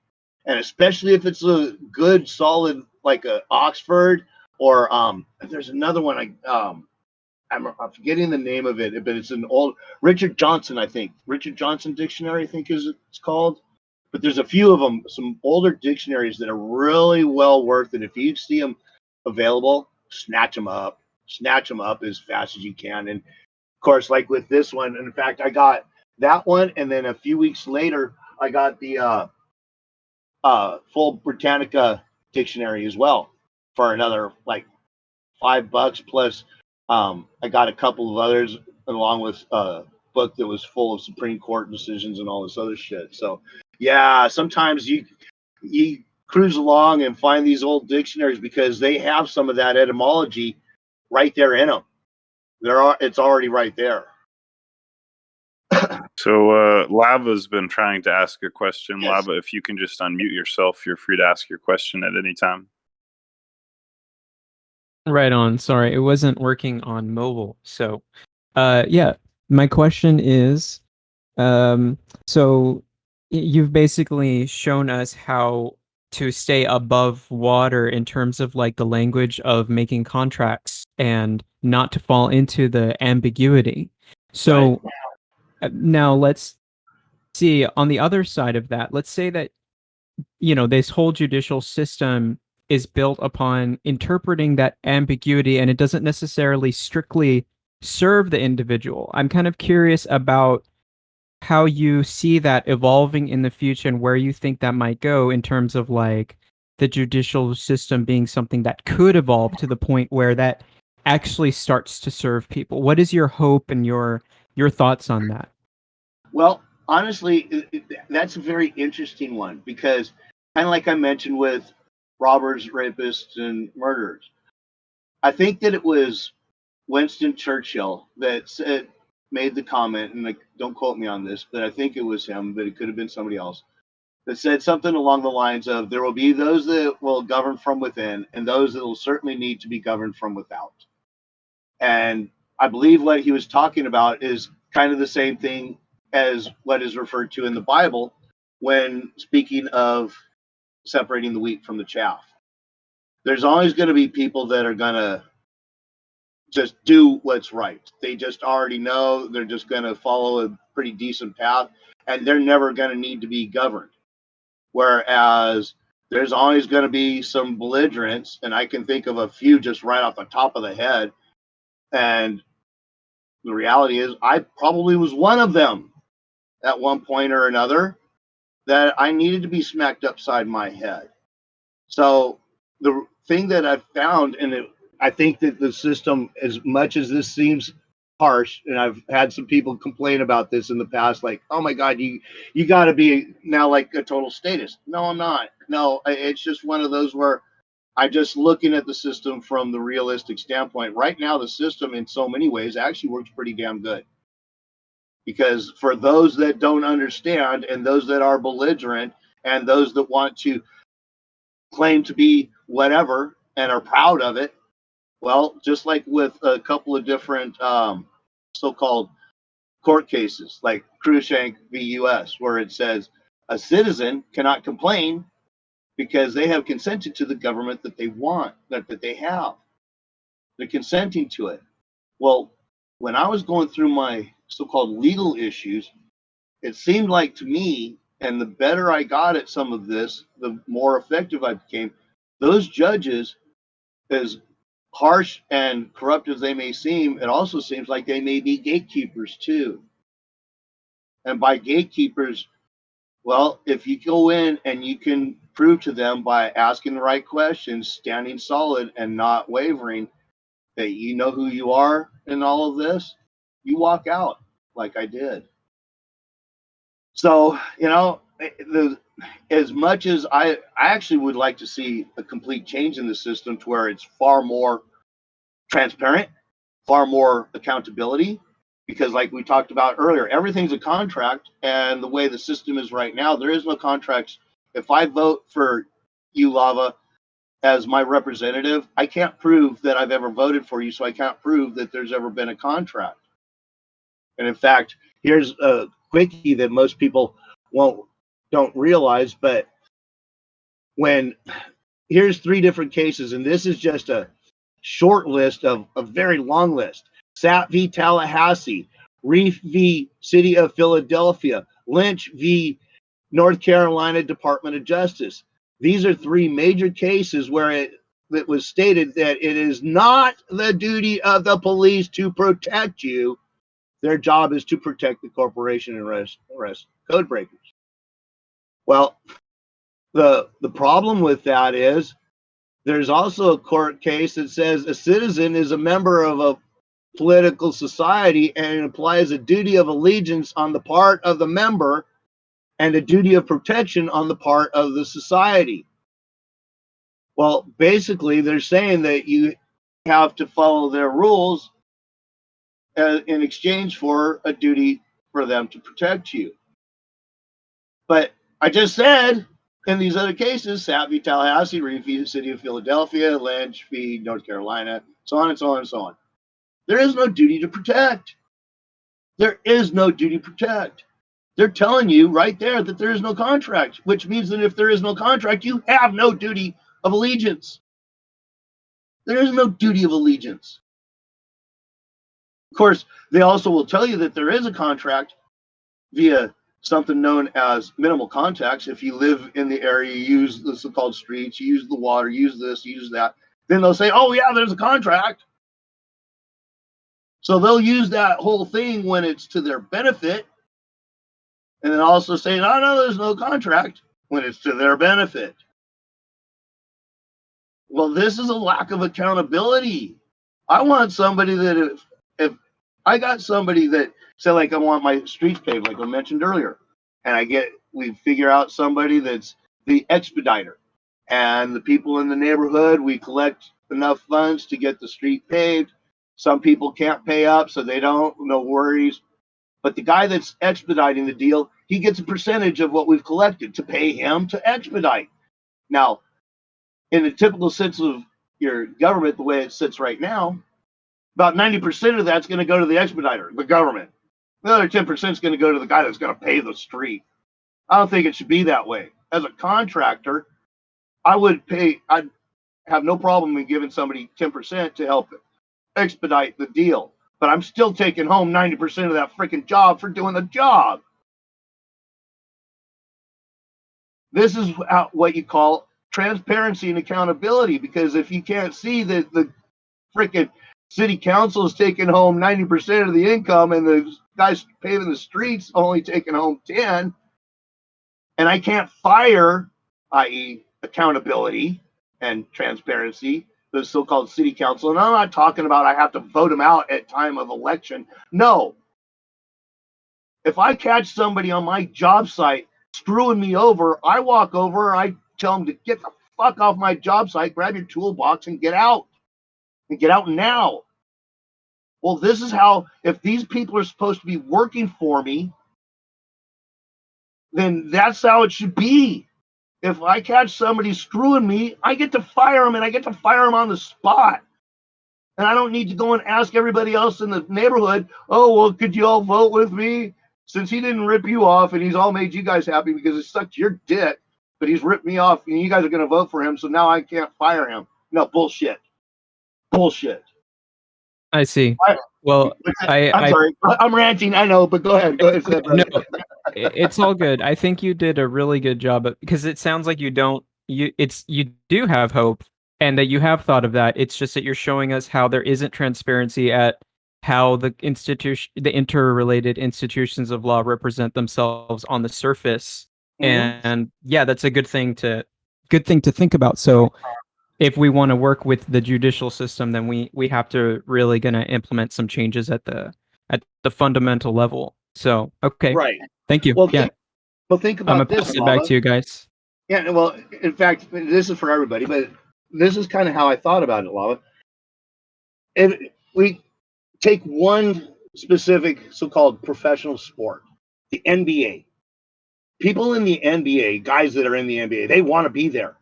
And especially if it's a good, solid, like a Oxford, or there's another one I'm forgetting the name of it, but it's an old Richard Johnson, I think. Richard Johnson Dictionary, I think it's called. But there's a few of them, some older dictionaries that are really well worth it. If you see them available, snatch them up. Snatch them up as fast as you can. And of course, like with this one, in fact, I got that one, and then a few weeks later, I got the full Britannica dictionary as well for another like $5 plus. I got a couple of others along with book that was full of Supreme Court decisions and all this other shit. So yeah, sometimes you cruise along and find these old dictionaries because they have some of that etymology right there in them. It's already right there. So Lava's been trying to ask a question. Yes. Lava, if you can just unmute yourself, you're free to ask your question at any time. Right on. Sorry, it wasn't working on mobile. So, yeah, my question is, so you've basically shown us how to stay above water in terms of like the language of making contracts and not to fall into the ambiguity. So now let's see on the other side of that. Let's say that, this whole judicial system is built upon interpreting that ambiguity and it doesn't necessarily strictly serve the individual. I'm kind of curious about how you see that evolving in the future and where you think that might go in terms of like the judicial system being something that could evolve to the point where that actually starts to serve people. What is your hope and your thoughts on that? Well, honestly, that's a very interesting one because, kind of like I mentioned with robbers, rapists, and murderers, I think that it was Winston Churchill that made the comment, and like, don't quote me on this, but I think it was him, but it could have been somebody else, that said something along the lines of, there will be those that will govern from within and those that will certainly need to be governed from without. And I believe what he was talking about is kind of the same thing as what is referred to in the Bible when speaking of separating the wheat from the chaff. There's always going to be people that are going to just do what's right. They just already know, they're just going to follow a pretty decent path, and they're never going to need to be governed. Whereas there's always going to be some belligerents, and I can think of a few just right off the top of the head. And the reality is, I probably was one of them at one point or another that I needed to be smacked upside my head. So the thing that I've found, and I think that the system, as much as this seems harsh, and I've had some people complain about this in the past, like, oh my God, you got to be now like a total statist. No, I'm not. No, it's just one of those where I'm just looking at the system from the realistic standpoint. Right now, the system in so many ways actually works pretty damn good. Because for those that don't understand and those that are belligerent and those that want to claim to be whatever and are proud of it, well, just like with a couple of different so-called court cases, like Cruikshank v. U.S., where it says a citizen cannot complain because they have consented to the government that they want, that they have. They're consenting to it. Well, when I was going through my so-called legal issues, it seemed like to me, and the better I got at some of this, the more effective I became. Those judges, as harsh and corrupt as they may seem, it also seems like they may be gatekeepers too. And by gatekeepers, well, if you go in and you can prove to them by asking the right questions, standing solid and not wavering, that you know who you are in all of this, you walk out like I did. So, as much as I actually would like to see a complete change in the system to where it's far more transparent, far more accountability, because like we talked about earlier, everything's a contract, and the way the system is right now, there is no contracts. If I vote for you, Lava, as my representative, I can't prove that I've ever voted for you, so I can't prove that there's ever been a contract. And in fact, here's a quickie that most people don't realize, but here's 3 different cases, and this is just a short list of a very long list. Sapp v. Tallahassee, Reef v. City of Philadelphia, Lynch v. North Carolina Department of Justice. These are 3 major cases where it was stated that it is not the duty of the police to protect you. Their job is to protect the corporation and arrest code breakers. Well, the problem with that is there's also a court case that says a citizen is a member of a political society, and it implies a duty of allegiance on the part of the member and a duty of protection on the part of the society. Well, basically, they're saying that you have to follow their rules in exchange for a duty for them to protect you. But I just said in these other cases, Sapp v. Tallahassee, Reed v. City of Philadelphia, Lynch v. North Carolina, so on and so on and so on. There is no duty to protect. There is no duty to protect. They're telling you right there that there is no contract, which means that if there is no contract, you have no duty of allegiance. There is no duty of allegiance. Of course, they also will tell you that there is a contract via something known as minimal contacts. If you live in the area, you use the so-called streets, you use the water, use this, use that. Then they'll say, oh, yeah, there's a contract. So they'll use that whole thing when it's to their benefit. And then also say, no, there's no contract when it's to their benefit. Well, this is a lack of accountability. I want somebody that if I got somebody that said, like, I want my streets paved, like I mentioned earlier, and we figure out somebody that's the expediter, and the people in the neighborhood, we collect enough funds to get the street paved. Some people can't pay up, so they don't, no worries. But the guy that's expediting the deal, he gets a percentage of what we've collected to pay him to expedite. Now, in the typical sense of your government, the way it sits right now, about 90% of that's going to go to the expediter, the government. The other 10% is going to go to the guy that's going to pay the street. I don't think it should be that way. As a contractor, I'd have no problem in giving somebody 10% to help expedite the deal. But I'm still taking home 90% of that freaking job for doing the job. This is what you call transparency and accountability, because if you can't see that the freaking city council is taking home 90% of the income and the guys paving the streets only taking home 10, and I can't fire, i.e. accountability and transparency, the so-called city council. And I'm not talking about I have to vote them out at time of election. No. If I catch somebody on my job site screwing me over, I walk over, I tell them to get the fuck off my job site, grab your toolbox and get out. And get out now. Well, this is how, if these people are supposed to be working for me, then that's how it should be. If I catch somebody screwing me, I get to fire them, and I get to fire them on the spot. And I don't need to go and ask everybody else in the neighborhood, oh, well, could you all vote with me? Since he didn't rip you off and he's all made you guys happy because it sucked your dick, but he's ripped me off and you guys are going to vote for him, so now I can't fire him. No, bullshit. Bullshit. I see. Well, I'm sorry. I'm ranting. I know, but go ahead. Go ahead. No, it's all good. I think you did a really good job because it sounds like you do have hope and that you have thought of that. It's just that you're showing us how there isn't transparency at how the interrelated institutions of law represent themselves on the surface. Mm-hmm. And yeah, that's a good thing to think about. So if we want to work with the judicial system, then we have to really gonna implement some changes at the fundamental level. So okay, right. Thank you. Well, yeah. Think about I'm gonna this. pass it back to you guys. Yeah. Well, in fact, this is for everybody, but this is kind of how I thought about it, Lava. If we take one specific so-called professional sport, the NBA. People in the NBA, guys that are in the NBA, they want to be there.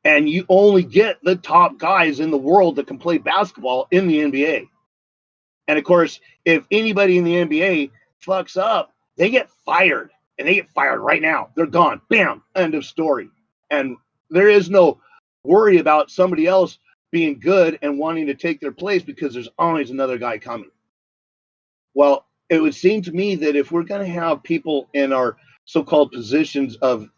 And you only get the top guys in the world that can play basketball in the NBA. And of course, if anybody in the NBA fucks up, they get fired. And they get fired right now. They're gone. Bam. End of story. And there is no worry about somebody else being good and wanting to take their place because there's always another guy coming. Well, it would seem to me that if we're going to have people in our so-called positions of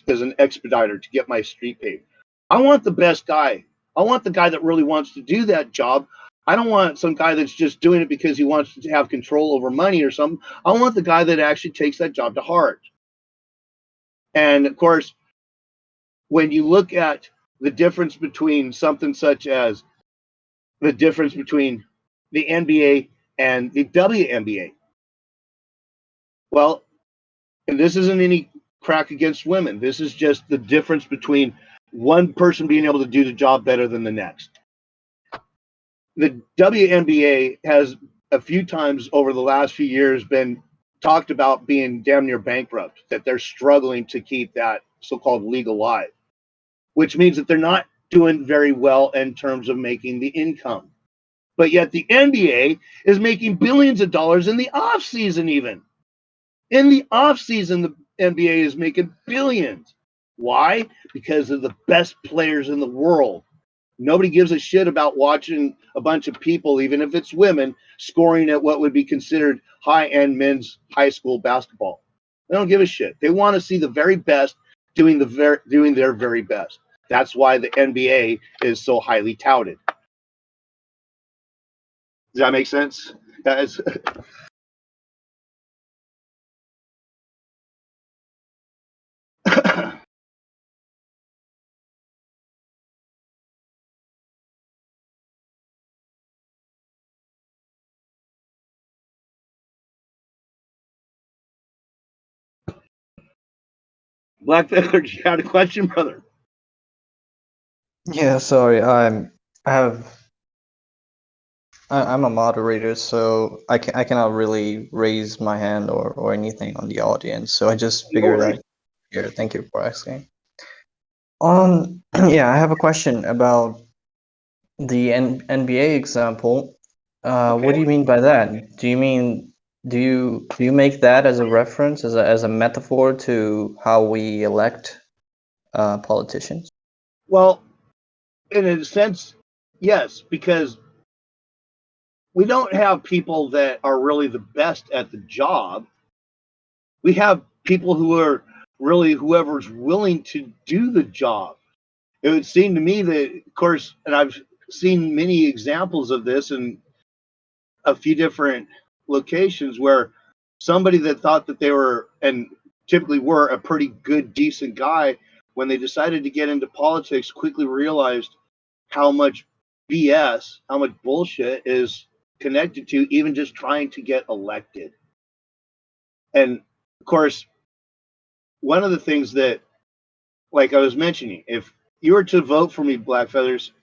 as an expediter to get my street paved, I want the best guy. I want the guy that really wants to do that job. I don't want some guy that's just doing it because he wants to have control over money or something. I want the guy that actually takes that job to heart. And of course, when you look at the difference between something such as the difference between the NBA and the WNBA. Well, and this isn't any crack against women. This is just the difference between one person being able to do the job better than the next. The WNBA has a few times over the last few years been talked about being damn near bankrupt, that they're struggling to keep that so-called league alive, which means that they're not doing very well in terms of making the income. But yet the NBA is making billions of dollars in the off season. Even in the off season, the NBA is making billions. Why? Because of the best players in the world. Nobody gives a shit about watching a bunch of people, even if it's women, scoring at what would be considered high-end men's high school basketball. They don't give a shit. They want to see the very best doing their very best. That's why the NBA is so highly touted. Does that make sense? That is. Black Feather, you had a question, brother? Yeah, sorry. I'm a moderator, so I cannot really raise my hand or anything on the audience. So I just figured I'd here. Thank you for asking. Yeah, I have a question about the NBA example. What do you mean by that? Do you make that as a reference, as a metaphor to how we elect politicians? Well, in a sense, yes, because we don't have people that are really the best at the job. We have people who are really whoever's willing to do the job. It would seem to me that, of course, and I've seen many examples of this in a few different locations where somebody that thought that they were, and typically were, a pretty good, decent guy, when they decided to get into politics, quickly realized how much BS, how much bullshit is connected to even just trying to get elected. And of course, one of the things that, like I was mentioning, if you were to vote for me, Black Feathers,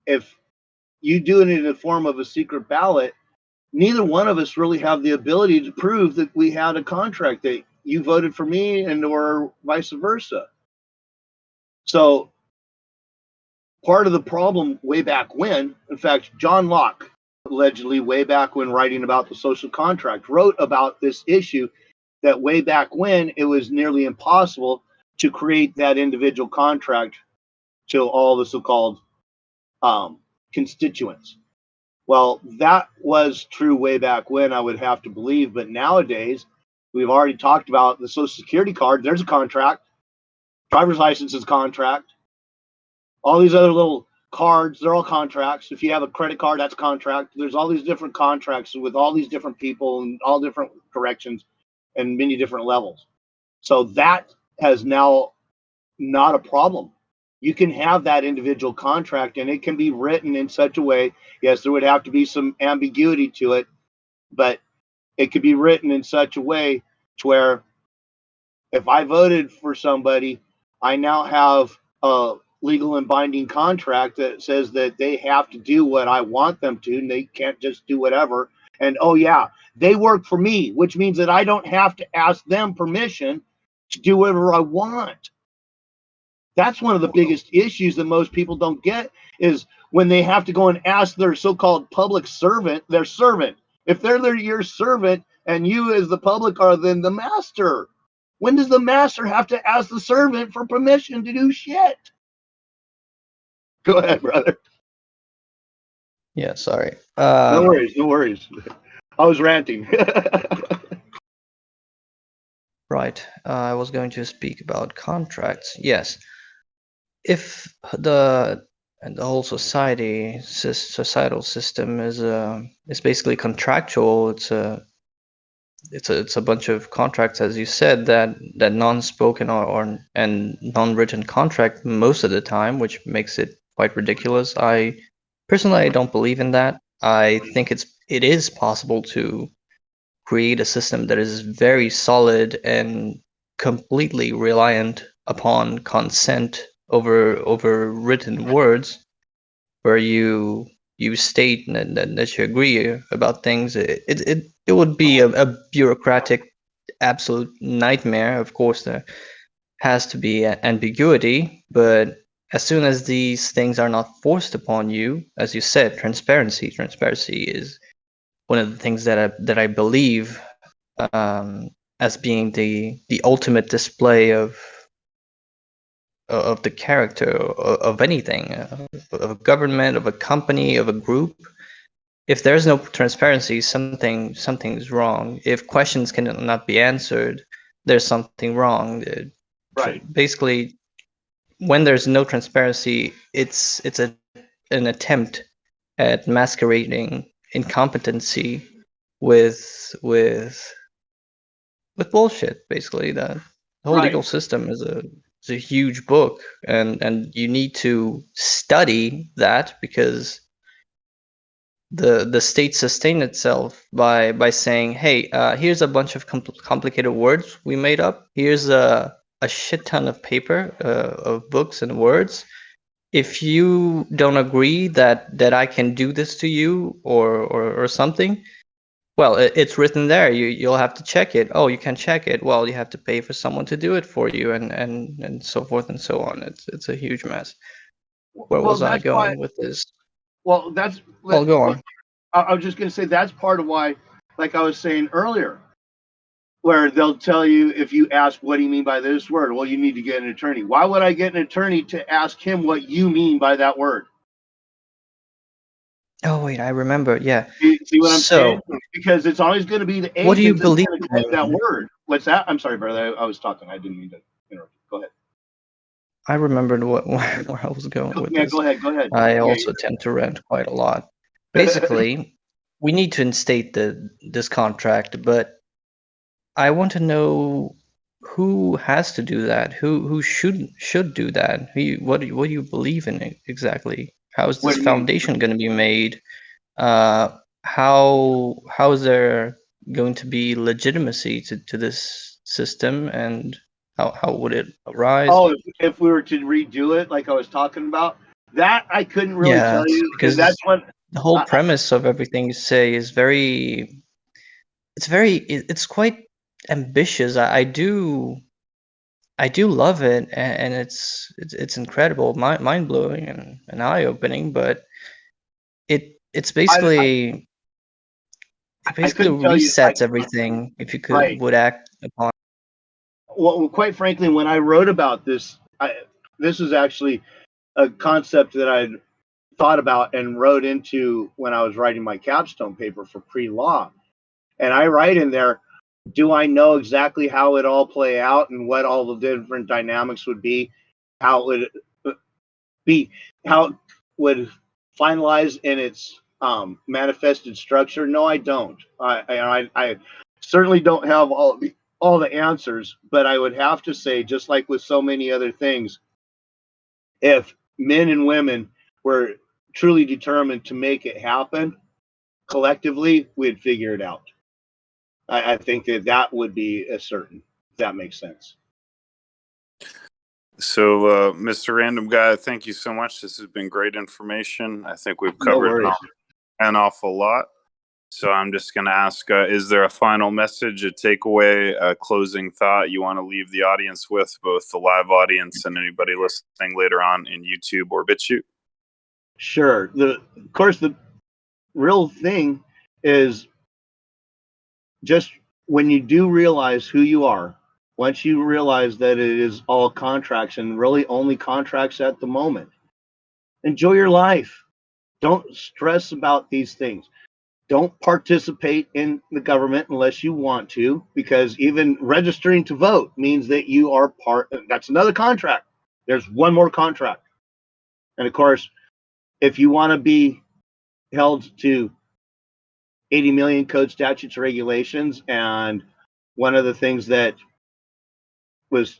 if you do it in the form of a secret ballot, neither one of us really have the ability to prove that we had a contract, that you voted for me and or vice versa. So part of the problem way back when, in fact, John Locke, allegedly way back when writing about the social contract, wrote about this issue, that way back when it was nearly impossible to create that individual contract to all the so-called constituents. Well, that was true way back when, I would have to believe, but nowadays, we've already talked about the Social Security card. There's a contract. Driver's license is a contract. All these other little cards, they're all contracts. If you have a credit card, that's a contract. There's all these different contracts with all these different people and all different corrections and many different levels. So that has now not a problem. You can have that individual contract and it can be written in such a way. Yes, there would have to be some ambiguity to it, but it could be written in such a way to where if I voted for somebody, I now have a legal and binding contract that says that they have to do what I want them to, and they can't just do whatever. And oh yeah, they work for me, which means that I don't have to ask them permission to do whatever I want. That's one of the biggest issues that most people don't get, is when they have to go and ask their so-called public servant, their servant. If they're your servant and you as the public are then the master, when does the master have to ask the servant for permission to do shit? Go ahead, brother. Yeah, sorry. No worries. I was ranting. Right. I was going to speak about contracts. Yes. If the whole societal system is basically contractual, it's a bunch of contracts, as you said, that non-spoken or and non-written contract most of the time, which makes it quite ridiculous. I personally don't believe in that. I think it is possible to create a system that is very solid and completely reliant upon consent over written words, where you state that you agree about things. It would be a bureaucratic absolute nightmare. Of course, there has to be ambiguity, but as soon as these things are not forced upon you, as you said, transparency is one of the things that I believe as being the ultimate display of the character of anything, of a government, of a company, of a group. If there's no transparency, something's wrong. If questions cannot be answered, there's something wrong. Right. Basically, when there's no transparency, it's an attempt at masquerading incompetency with bullshit. Basically, the whole Right. legal system is a huge book, and you need to study that, because the state sustained itself by saying, hey, here's a bunch of complicated words we made up. Here's a shit ton of paper, of books and words. If you don't agree that I can do this to you, or something, well, it's written there. You'll have to check it. Oh, you can check it. Well, you have to pay for someone to do it for you, and so forth and so on. It's a huge mess. Where Well, was I that's why. going with this? Well, that's. Well, go on. I was just going to say that's part of why, like I was saying earlier, where they'll tell you if you ask, what do you mean by this word? Well, you need to get an attorney. Why would I get an attorney to ask him what you mean by that word? Oh wait, I remember. Yeah. You see what I'm saying? So, Because it's always going to be the what do you agent that's believe going to claim that in? word. What's that? I'm sorry, brother. I was talking. I didn't mean to interrupt. Go ahead. I remembered where I was going with Yeah, this. go ahead. Go ahead. I Yeah. also tend to rant quite a lot. Basically, we need to instate this contract, but I want to know who has to do that. Who should do that? What do you believe in exactly? How is What this do you mean? foundation going to be made? How is there going to be legitimacy to this system, and how would it arise? Oh, if we were to redo it, like I was talking about, that I couldn't really tell Yes, you, and because that's what. the whole I, premise of everything you say is it's quite ambitious. I do love it, and it's incredible, mind blowing, and eye opening. But it's I, basically it I basically couldn't tell you. resets everything if you Right. would act upon. Well, quite frankly, when I wrote about this, this is actually a concept that I'd thought about and wrote into when I was writing my capstone paper for pre-law. And I write in there, do I know exactly how it all play out and what all the different dynamics would be, how it would be, how it would finalize in its manifested structure? No, I don't. I certainly don't have all the answers, but I would have to say, just like with so many other things, if men and women were truly determined to make it happen collectively, we'd figure it out. I think that would be a certain, if that makes sense. So, Mr. Random Guy, thank you so much. This has been great information. I think we've No covered worries. an awful lot. So I'm just going to ask, is there a final message, a takeaway, a closing thought you want to leave the audience with, both the live audience and anybody listening later on in YouTube or BitChute? Sure. Of course, the real thing is just when you do realize who you are, once you realize that it is all contracts and really only contracts at the moment, enjoy your life. Don't stress about these things. Don't participate in the government unless you want to, because even registering to vote means that you are part. That's another contract. There's one more contract. And of course, if you want to be held to 80 million code statutes regulations, and one of the things that was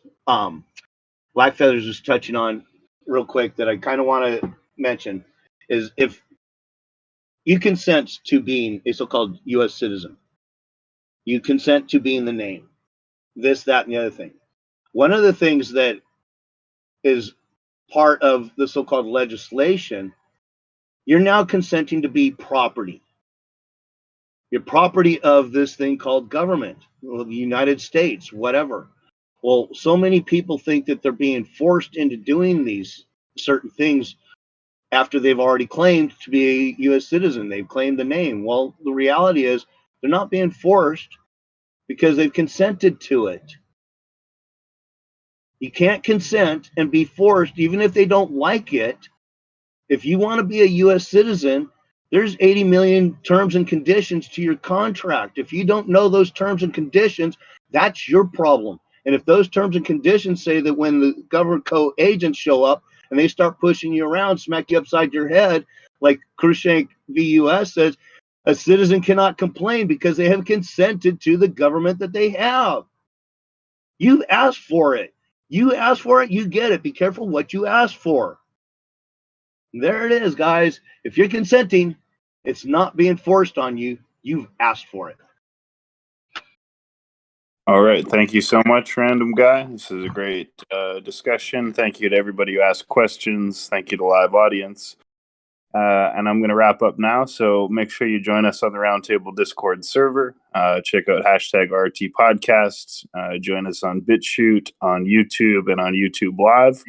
Black Feathers was touching on real quick that I kind of want to mention is if you consent to being a so-called U.S. citizen. You consent to being the name, this, that, and the other thing. One of the things that is part of the so-called legislation, you're now consenting to be property. You're property of this thing called government, the United States, whatever. Well, so many people think that they're being forced into doing these certain things after they've already claimed to be a U.S. citizen. They've claimed the name. Well, the reality is they're not being forced because they've consented to it. You can't consent and be forced, even if they don't like it. If you want to be a U.S. citizen, there's 80 million terms and conditions to your contract. If you don't know those terms and conditions, that's your problem. And if those terms and conditions say that when the government co-agents show up and they start pushing you around, smack you upside your head, like Krushank v. U.S. says, a citizen cannot complain because they have consented to the government that they have. You asked for it. You ask for it, you get it. Be careful what you ask for. There it is, guys. If you're consenting, it's not being forced on you. You've asked for it. All right. Thank you so much, Random Guy. This is a great discussion. Thank you to everybody who asked questions. Thank you to live audience. And I'm going to wrap up now. So make sure you join us on the Roundtable Discord server. Check out hashtag RT Podcasts. Join us on BitChute, on YouTube, and on YouTube Live.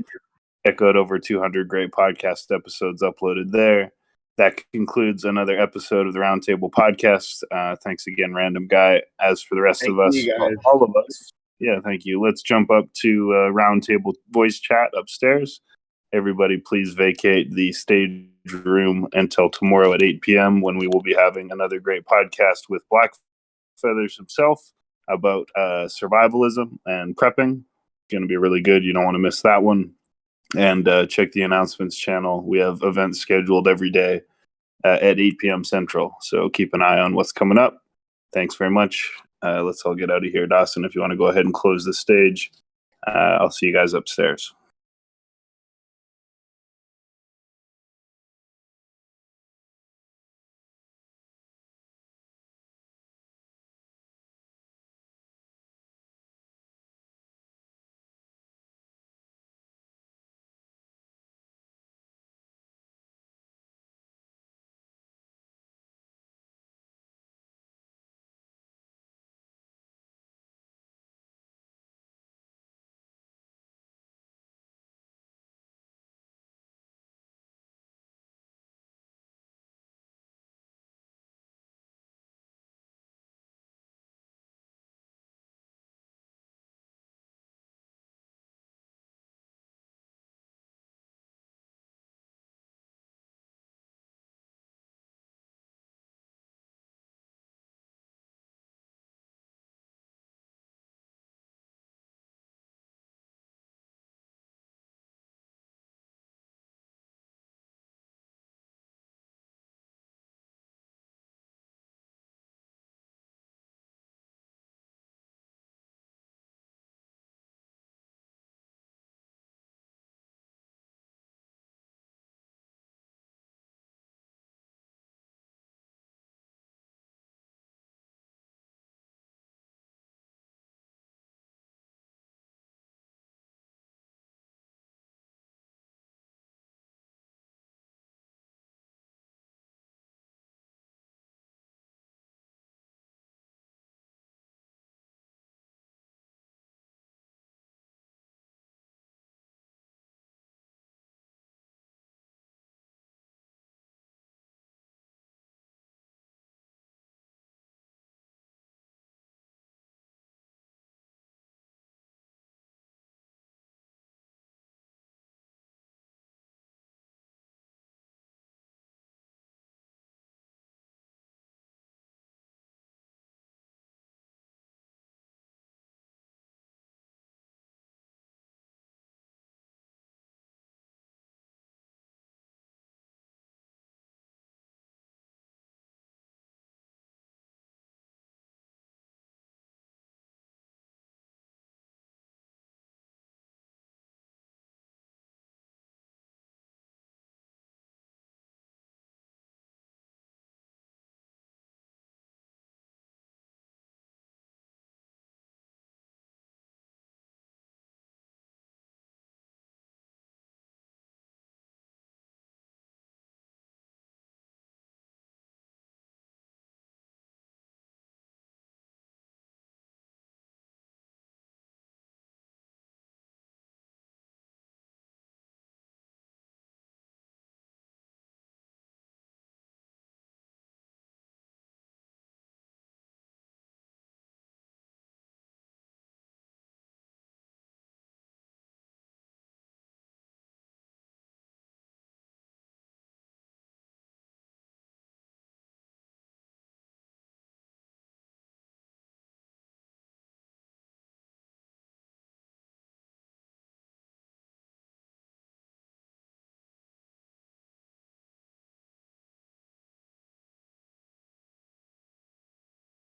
Check out over 200 great podcast episodes uploaded there. That concludes another episode of the Roundtable Podcast. Thanks again, Random Guy. As for the rest of us, all of us, yeah, thank you. Let's jump up to Roundtable voice chat upstairs. Everybody, please vacate the stage room until tomorrow at 8 p.m. when we will be having another great podcast with Black Feathers himself about survivalism and prepping. Going to be really good. You don't want to miss that one. And check the announcements channel. We have events scheduled every day at 8 p.m. Central. So keep an eye on what's coming up. Thanks very much. Let's all get out of here. Dawson, if you want to go ahead and close the stage, I'll see you guys upstairs.